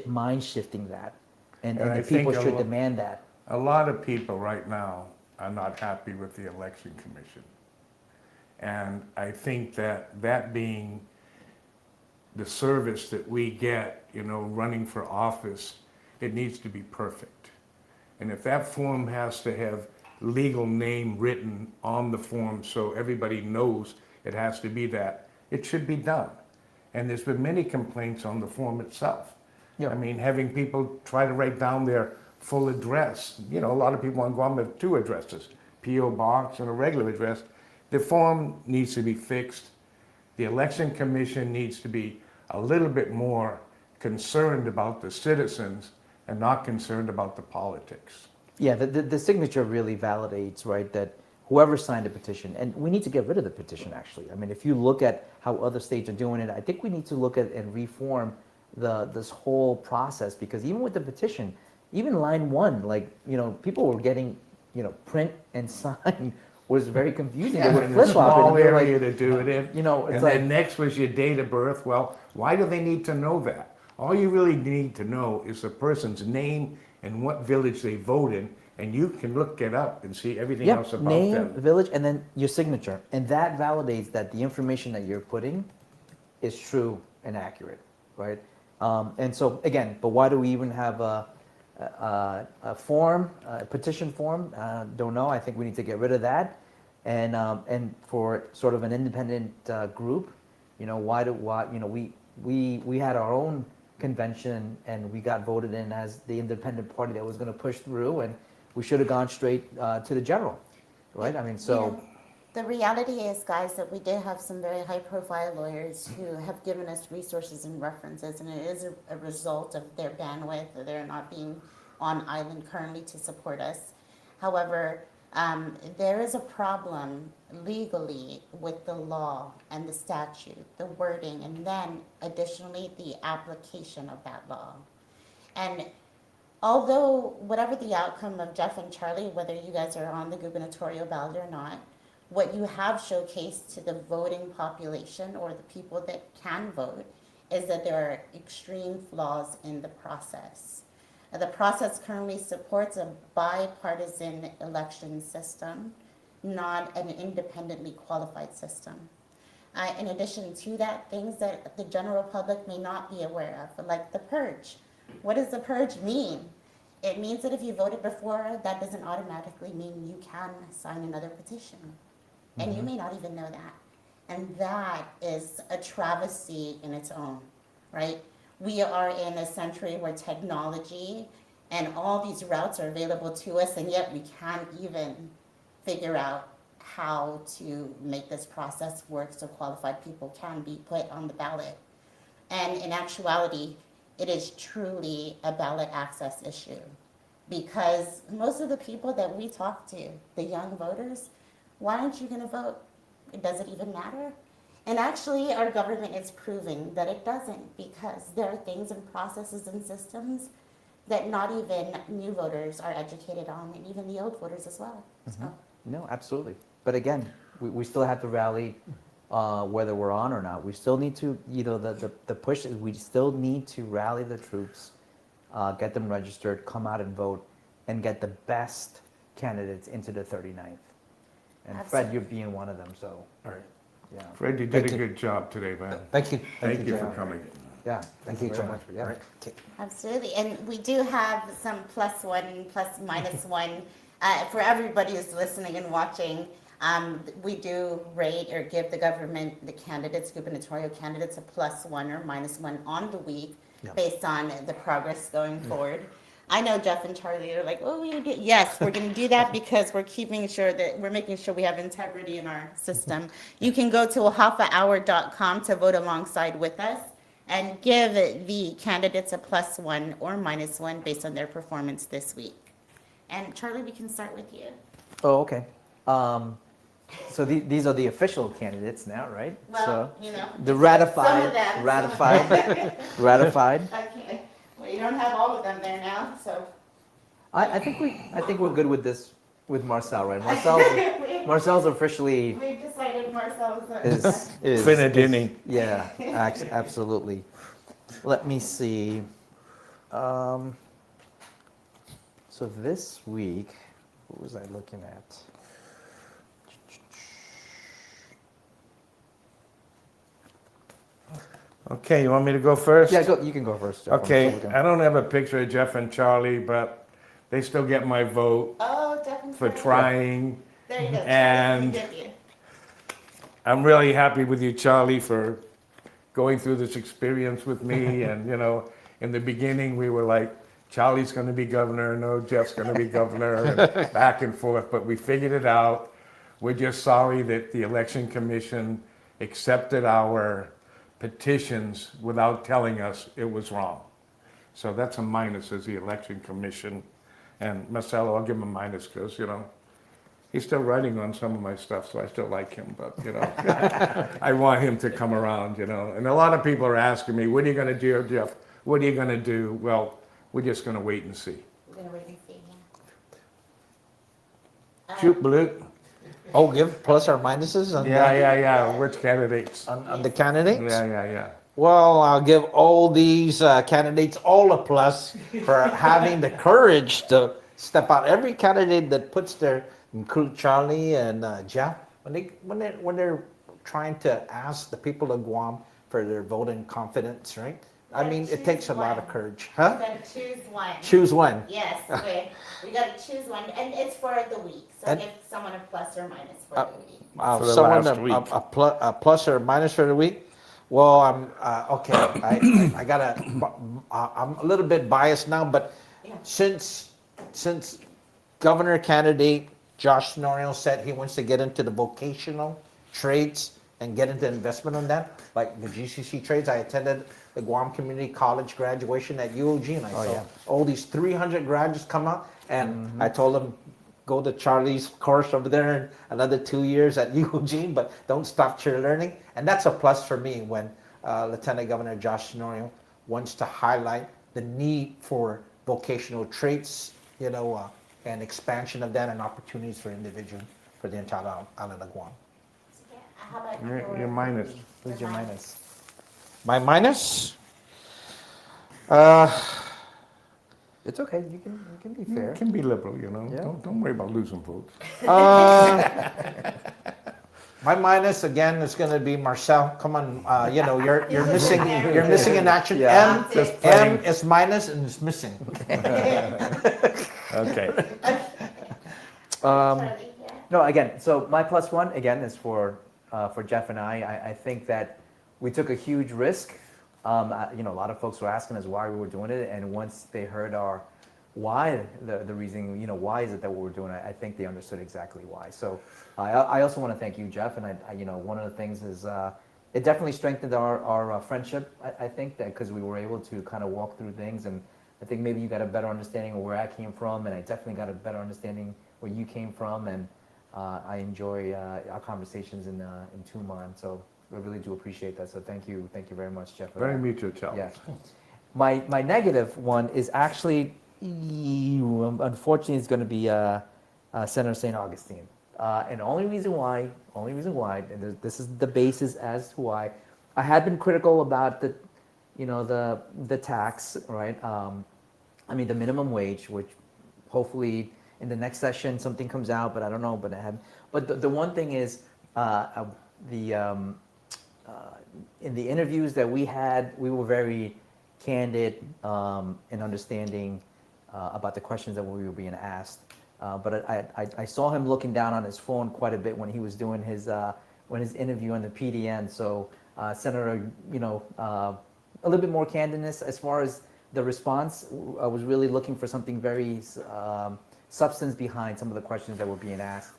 mind shifting that. And I the think people should demand that. A lot of people right now are not happy with the election commission. And I think that being the service that we get, running for office, it needs to be perfect. And if that form has to have legal name written on the form so everybody knows it has to be that, it should be done. And there's been many complaints on the form itself. Yeah. I mean, having people try to write down their full address. A lot of people on Guam have 2 addresses, P.O. Box and a regular address. The form needs to be fixed. The election commission needs to be a little bit more concerned about the citizens and not concerned about the politics. Yeah, the signature really validates, right, that whoever signed the petition, and we need to get rid of the petition, actually. I mean, if you look at how other states are doing it, I think we need to look at and reform this whole process, because even with the petition, even line 1, people were getting, print and sign was very confusing. Yeah, They would and a flip-flop it, small and they're area to do it in. it's And like, then next was your date of birth. Well, why do they need to know that? All you really need to know is the person's name and what village they vote in, and you can look it up and see everything else about name, them. village, and then your signature. And that validates that the information that you're putting is true and accurate, right? And so, again, but why do we even have a form, a petition form? Don't know. I think we need to get rid of that. And for sort of an independent group, we had our own convention and we got voted in as the independent party that was going to push through, and we should have gone straight to the general, right? I mean, so. The reality is, guys, that we did have some very high-profile lawyers who have given us resources and references, and it is a result of their bandwidth. They're not being on island currently to support us. However, there is a problem legally with the law and the statute, the wording, and then additionally the application of that law. And although whatever the outcome of Jeff and Charlie, whether you guys are on the gubernatorial ballot or not, what you have showcased to the voting population or the people that can vote is that there are extreme flaws in the process. The process currently supports a bipartisan election system, not an independently qualified system. In addition to that, things that the general public may not be aware of, like the purge. What does the purge mean? It means that if you voted before, that doesn't automatically mean you can sign another petition. And you may not even know that. And that is a travesty in its own, right? We are in a century where technology and all these routes are available to us, and yet we can't even figure out how to make this process work so qualified people can be put on the ballot. And in actuality, it is truly a ballot access issue, because most of the people that we talk to, the young voters, why aren't you going to vote? Does it even matter? And actually, our government is proving that it doesn't, because there are things and processes and systems that not even new voters are educated on, and even the old voters as well. So. No, absolutely. But again, we still have to rally, whether we're on or not. We still need to, the push is we still need to rally the troops, get them registered, come out and vote, and get the best candidates into the 39th. And Absolutely. Fred, you're being one of them, so. All right. Yeah. Fred, you did a good job today, man. Thank you. Thank you for John. coming. Yeah, thank you so much. Yeah. Right. Okay. Absolutely. And we do have some +1, ±1 for everybody who's listening and watching. We do rate or give the government, the candidates, gubernatorial candidates, a +1 or -1 on the week based on the progress going forward. I know Jeff and Charlie are like, oh, yes, we're going to do that because we're making sure we have integrity in our system. You can go to hafahour.com to vote alongside with us. and give the candidates a +1 or -1 based on their performance this week. And Charlie, we can start with you. Oh, okay. So these are the official candidates now, right? Well, so you know, the ratified, some of them, ratified, ratified. Okay. Well, you don't have all of them there now, so. I think we're good with this with Marcel, right? Marcel's officially We've decided Marcel is Finadini. Yeah, absolutely. Let me see. So this week, what was I looking at? Okay, you want me to go first? Yeah, you can go first, Jeff. Okay, I don't have a picture of Jeff and Charlie, but they still get my vote for trying. There you go. And I'm really happy with you, Charlie, for going through this experience with me. And, you know, in the beginning, we were like, Charlie's going to be governor, no, Jeff's going to be governor, and back and forth. But we figured it out. We're just sorry that the Election Commission accepted our petitions without telling us it was wrong. So that's a minus as the Election Commission. And Marcelo, I'll give him a minus because, you know, he's still writing on some of my stuff, so I still like him, but, you know, I want him to come around, you know. And a lot of people are asking me, what are you going to do, Jeff? What are you going to do? Well, we're just going to wait and see. We're going to wait and see, yeah. Shoot, Blue. Oh, give plus or minuses on Yeah. Which candidates? On the candidates? Yeah. Well, I'll give all these candidates all a plus for having the courage to step out. Every candidate that puts their, include Charlie and Jeff, when they're trying to ask the people of Guam for their voting confidence, right? I mean, it takes a lot of courage, huh? You gotta choose one. Choose one. Yes, okay. We gotta choose one, and it's for the week. So give someone a plus or minus for the week. For the Someone last week. a plus or minus for the week. Well, I'm okay. I gotta. I'm a little bit biased now, but since Governor candidate Josh Norrio said he wants to get into the vocational trades and get into investment on that, like the GCC trades, I attended the Guam Community College graduation at UOG, and I saw all these 300 graduates come out, and I told them, go to Charlie's course over there in another 2 years at UOG, but don't stop your learning. And that's a plus for me when Lieutenant Governor Josh Norrio wants to highlight the need for vocational traits, you know, and expansion of that and opportunities for individuals for the entire island of Guam. How about Your minus. Who's your minus? My minus? It's okay. You can be fair. You can be liberal, you know. Yeah. Don't worry about losing votes. My minus again is going to be Marcel. Come on, you know you're missing in action. Yeah. M is minus and it's missing. Okay. No, again, so my +1 again is for Jeff and I. I think that we took a huge risk. You know, a lot of folks were asking us why we were doing it, and once they heard our why, the reason, you know, why is it that we were doing it, I think they understood exactly why. So I also want to thank you, Jeff, and I you know, one of the things is it definitely strengthened our friendship. I think that because we were able to kind of walk through things, and I think maybe you got a better understanding of where I came from, and I definitely got a better understanding where you came from, and I enjoy our conversations in Tuman. So I really do appreciate that. So thank you very much, Jeff. Very mutual, Charlie. Yeah. My negative one is actually, unfortunately, it's going to be Senator St. Augustine. And the only reason why, and this is the basis as to why, I had been critical about the tax, right? I mean, the minimum wage, which hopefully in the next session something comes out, but I don't know. But the one thing is, in the interviews that we had, we were very candid in understanding about the questions that we were being asked. But I saw him looking down on his phone quite a bit when he was doing his interview on the PDN. So Senator, a little bit more candidness as far as the response. I was really looking for something very substance behind some of the questions that were being asked,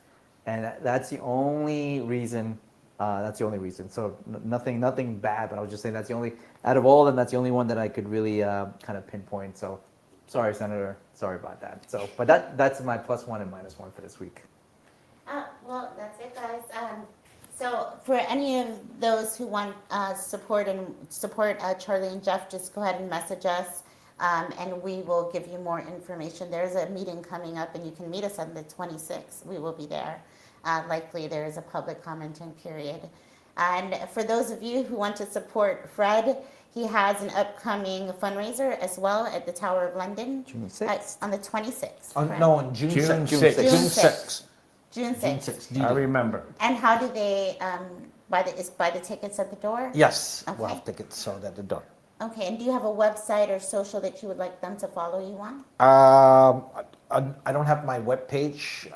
and that's the only reason That's the only reason. So nothing bad, but I was just saying that's the only, out of all of them, that's the only one that I could really kind of pinpoint. So sorry, Senator. Sorry about that. So, but that's my +1 and -1 for this week. Well, that's it, guys. So for any of those who want support Charlie and Jeff, just go ahead and message us, and we will give you more information. There's a meeting coming up, and you can meet us on the 26th. We will be there. Likely there is a public commenting period. And for those of you who want to support Fred, he has an upcoming fundraiser as well at the Tower of London. June 6th? On the 26th. No, on June 6th. June 6th. June 6th. I remember. And how do they buy the tickets at the door? Yes, Okay. we'll have tickets sold at the door. Okay, and do you have a website or social that you would like them to follow you on? I don't have my webpage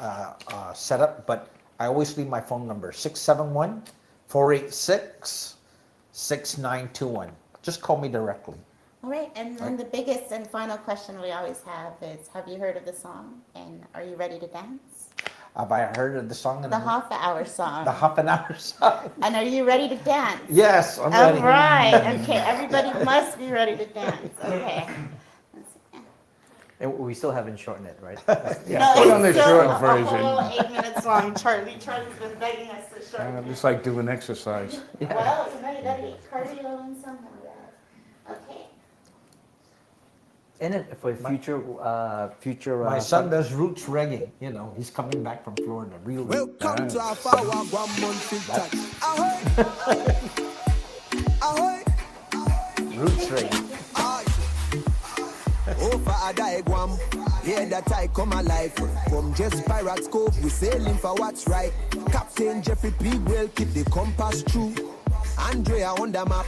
set up, but I always leave my phone number, 671-486-6921. Just call me directly. All right, and then the biggest and final question we always have is, have you heard of the song, and are you ready to dance? Have I heard of the song? The Hafa Hour song. The Hafa Hour song. And are you ready to dance? Yes, I'm ready. All right, okay, everybody must be ready to dance, okay. And we still haven't shortened it, right? Yeah, put on the short version. A whole 8 minutes long, Charlie's been begging us to shorten it. It's like doing exercise. Well, you know, you gotta get cardio in somehow, guys. Okay. And for future, My son does roots reggae. You know, he's coming back from Florida. Real. Welcome to Hafa Hour, Guam Unfiltered. Ahoy! Roots reggae. Oh, for a die Guam, hear that I come alive. From just Pirates Cove, we sailing for what's right. Captain Jeffrey P. will keep the compass true. Andrea on the map,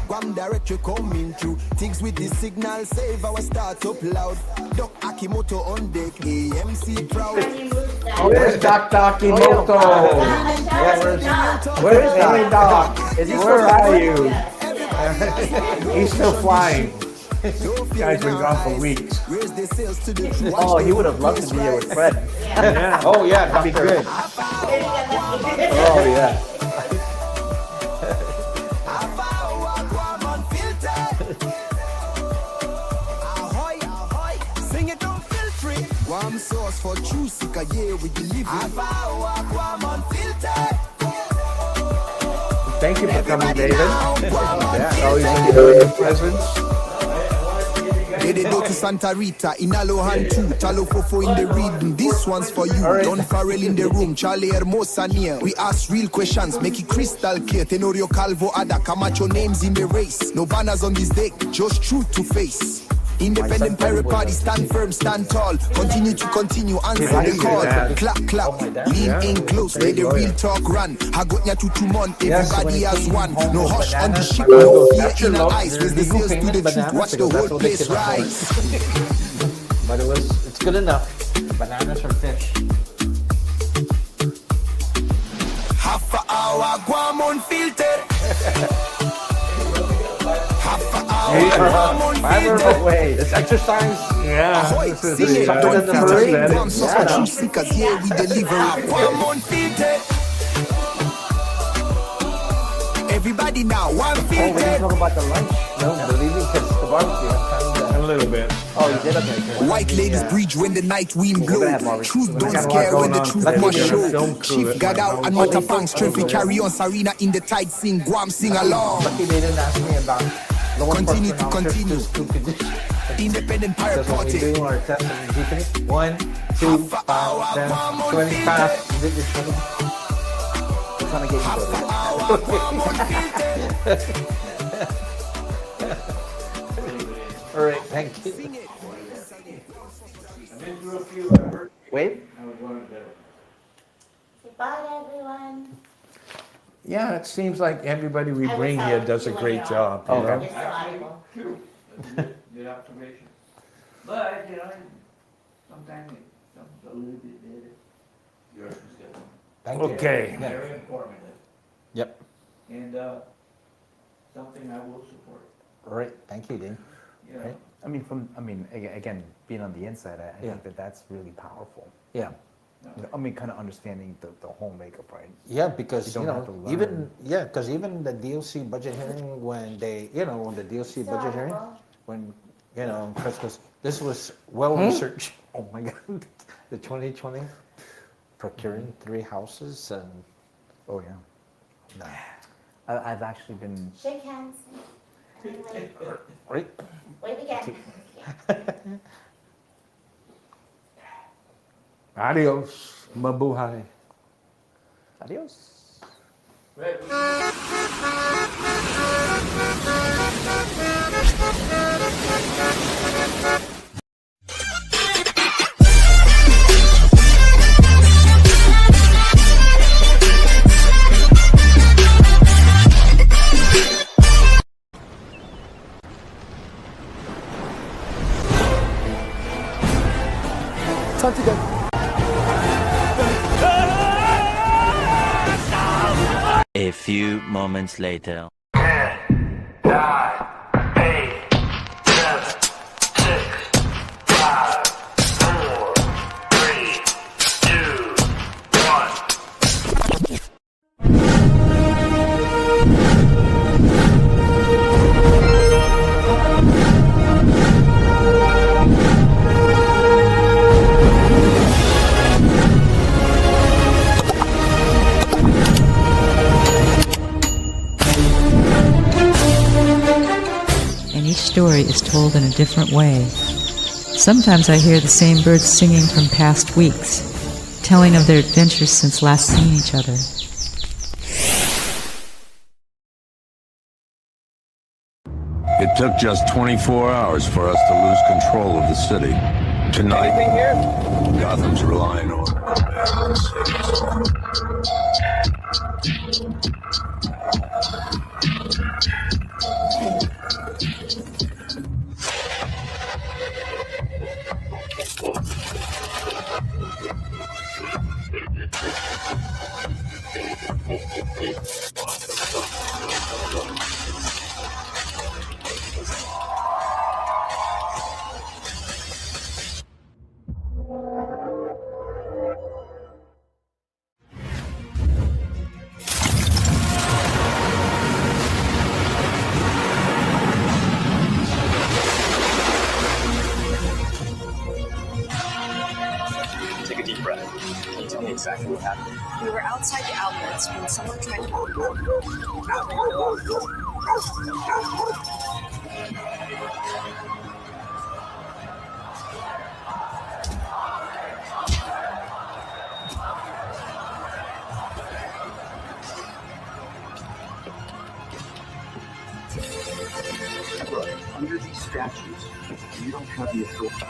Guam directory coming through. Things with the signal, save our start up loud. Doc Akimoto on deck, AMC proud. Where's Doc Akimoto? Where's Doc? Where are you? He's still flying. This guy's been gone for weeks. Oh, he would have loved to be here with Fred. Yeah. Oh, yeah, that'd be good. Oh, yeah. Sing it unfiltered. Guam source for true sicker, yeah, we deliver. Hafa Hour, Guam Unfiltered. Thank you for coming, David. Yeah, always enjoy your presence. They go to Santa Rita, in Alohan too, Talo Fofo in the reading. This one's for you, Don Farrell in the room, Charlie Hermosa near. We ask real questions, make it crystal clear. Tenorio Calvo, Ada, Camacho names in the race. No banners on this deck, just truth to face. Independent pirate party, stand firm, stand tall. Continue to continue, answer the call. Clap, clap, lean in close, where the real talk run. Hagotnya to 2 months, everybody has one. No hush on the ship, no fear in our eyes. Raise the sails to the truth, watch the whole place rise. But it's good enough. Bananas or fish. Hafa Hour, Guam Unfiltered. Hafa Hour, Guam Unfiltered. It's exercise. Yeah. Ahoy, This is sing it, the don't feel parade. the Guam sauce for true seekers, here we deliver it. Guam Unfiltered. Everybody now, one Oh, we didn't filtered. talk about the lunch. No, believe me, because the barbecue. A little bit. Oh, you did? Okay, good. White ladies breach when the night wind blow. Truth don't scare when the truth must show. Chief got out and Matapang strength we carry on. Sarina in the tide sing, Guam sing along. Lucky they didn't ask me about Continue to continue. Independent pirate Because when party. we're doing our test and keeping it 1, 2, 5, 10, 20 past. You did your 20. We're trying to get you All right, thank you. Wait. Bye, everyone. Yeah, it seems like everybody we I bring will here tell does a you when great you're job. on. You know? You're so audible. Good observation. But, you know, sometimes it comes a little bit better. Yours is good. Thank you. Okay. Very informative. Yep. And something I will support. All right, thank you, Dean. You know, Right. Again, being on the inside, I think that that's really powerful. Yeah. I mean, kind of understanding the whole makeup, right? Yeah, because don't have to learn. even the DOC budget hearing, when the DOC budget hearing, when Chris goes, this was well researched. Oh my God, the 2020 procuring 3 houses and oh yeah. no. I've actually been. Shake hands. Right. Wave again. Adios, mabuhay. Adios. Time to go. A few moments later. 10, 9, 8, 7, 6, 5, 4, 3, 2, 1. And each story is told in a different way. Sometimes I hear the same birds singing from past weeks, telling of their adventures since last seeing each other. It took just 24 hours for us to lose control of the city. Tonight, Gotham's relying on Batman to save us all. Take a deep breath. Can you tell me exactly what happened? We were outside the outlets when someone tried to... Look, under these statutes, you don't have the authority.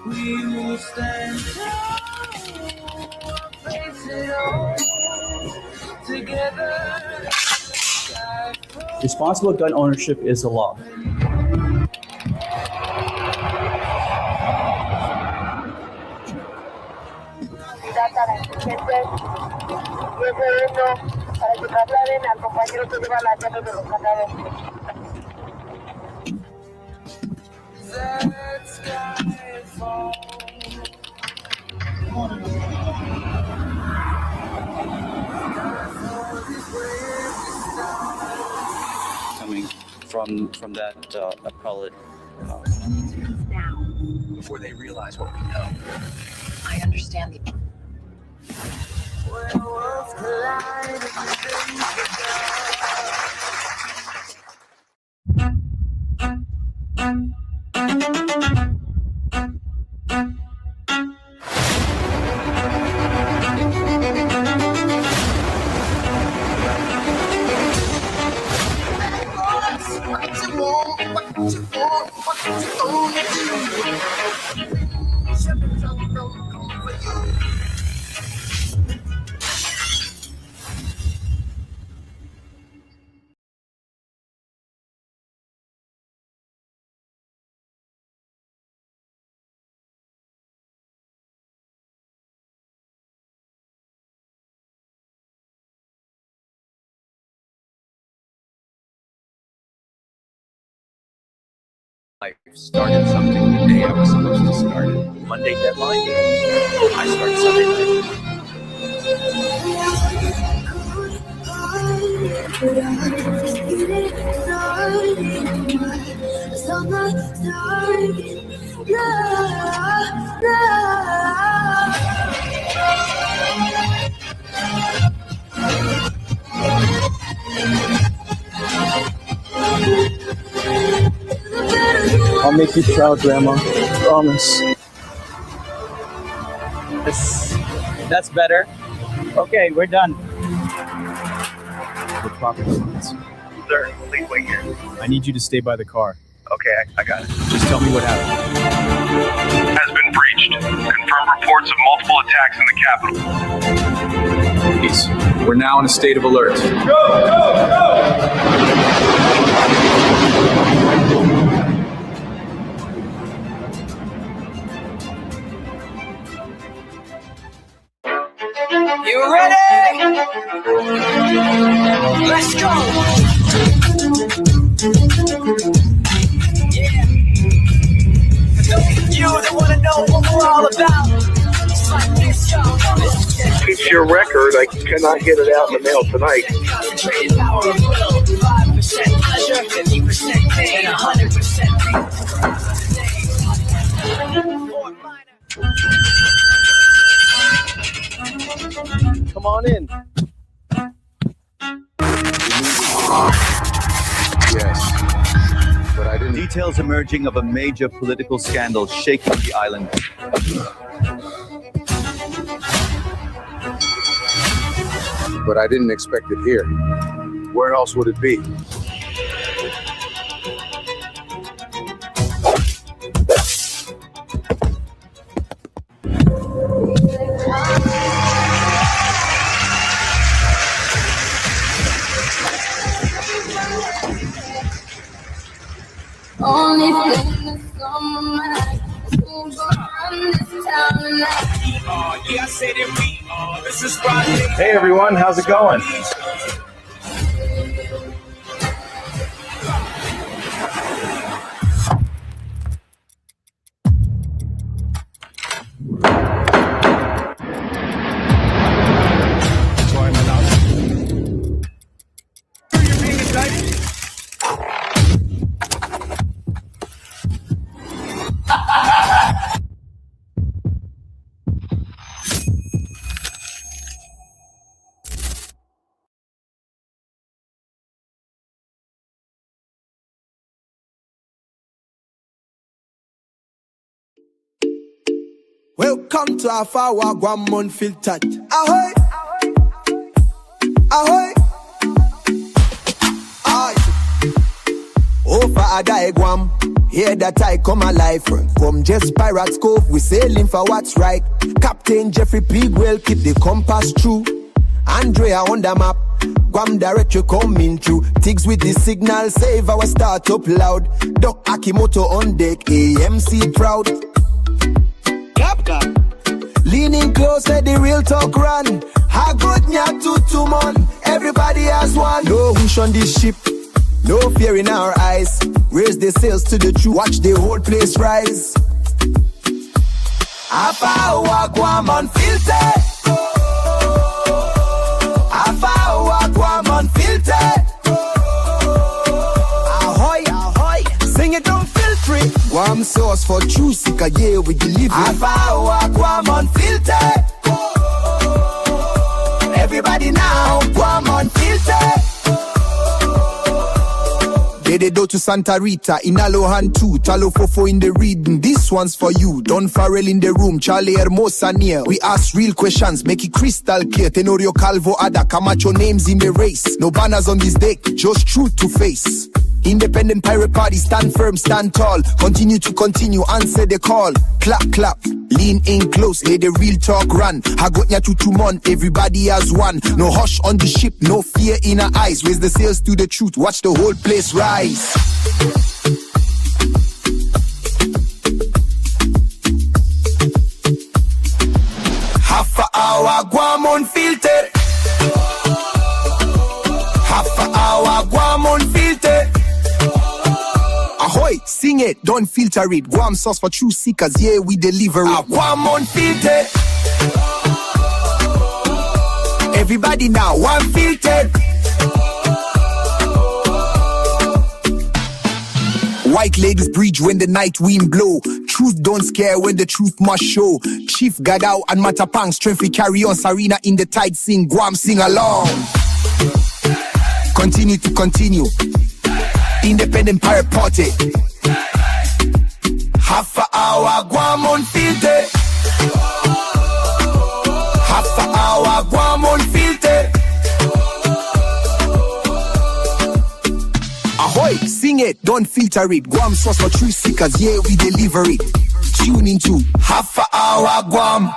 We will stand tall, face it all together. Responsible gun ownership is the law. Trata de insurgentes, 10 segundos para que trasladen al compañero que lleva las llaves de los canales. That sky falls. Coming from that, I call it, Now, Before they realize what we know. I understand the... When worlds collide and I started something the day I was supposed to start it. Monday deadline. I start Sunday night. I'll make you proud, Grandma. Promise. That's better. Okay, we're done. The property lines. Sir, please wait here. I need you to stay by the car. Okay, I got it. Just tell me what happened. Has been breached. Confirmed reports of multiple attacks in the capital. Please, we're now in a state of alert. You ready? Let's go. Yeah. You that wanna know what we're all about. It's like this, y'all. It's your record. I cannot get it out in the mail tonight. Concentrated power of will. 5% pleasure, 50% pain, 100% Come on in. Yes. But I didn't. Details emerging of a major political scandal shaking the island. But I didn't expect it here. Where else would it be? Only thing that's on my mind is who's gonna run this town tonight. Yeah, I say that we are. This is Rodney. Hey everyone, how's it going? Welcome to Hafa Hour, Guam Unfiltered. Ahoy! Ahoy! Aye! Over a die Guam, here that I come alive. From just Pirates Cove, we sailing for what's right. Captain Jeffrey Pigwell keep the compass true. Andrea on the map, Guam directory coming through. Tigs with the signal, save our start up loud. Doc Akimoto on deck, AMC proud. Leaning close, let the real talk run. How good nya to man. Everybody has one. No whoosh on this ship, no fear in our eyes. Raise the sails to the truth, watch the whole place rise. Hafa Hour, Guam Unfiltered. Hafa Hour, Guam Unfiltered. Ahoy, ahoy, sing it unfiltered. Guam sauce for true, sick a year we deliver. Hafa Hour, Guam Unfiltered. Everybody now, Guam Unfiltered. They do to Santa Rita, in Alohan too, Talo Fofo in the reading. This one's for you, Don Farrell in the room, Charlie Hermosa near. We ask real questions, make it crystal clear. Tenorio Calvo Ada, Camacho names in the race. No banners on this deck, just truth to face. Independent pirate party, stand firm, stand tall. Continue to continue, answer the call. Clap, clap, lean in close, let the real talk run. Hagotnya tutumon, everybody has one. No hush on the ship, no fear in our eyes. Raise the sails to the truth, watch the whole place rise. Hafa Hour, Guam Unfiltered. Hafa Hour, Guam Unfiltered. Ahoy, sing it, don't filter it. Guam sauce for true seekers, yeah, we deliver it. Guam unfiltered. Everybody now, unfiltered. White ladies breach when the night wind blow. Truth don't scare when the truth must show. Chief Gadao and Matapang strength we carry on. Sarina in the tide sing, Guam sing along. Continue to continue. Independent pirate party. Hafa Hour, Guam unfiltered. Hafa Hour, Guam unfiltered. Ahoy, sing it, don't filter it. Guam sauce for true seekers, yeah, we deliver it. Tune into Hafa Hour, Guam.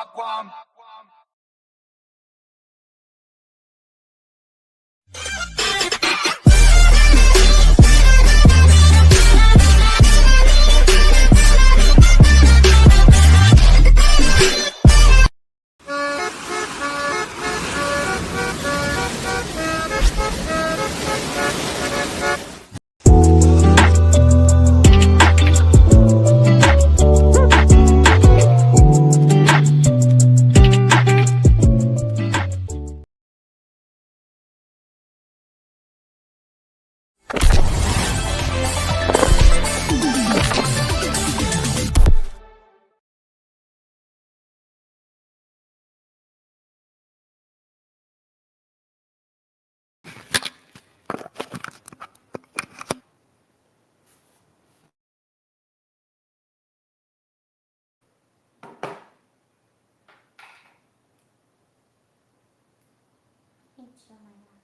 Thank you, my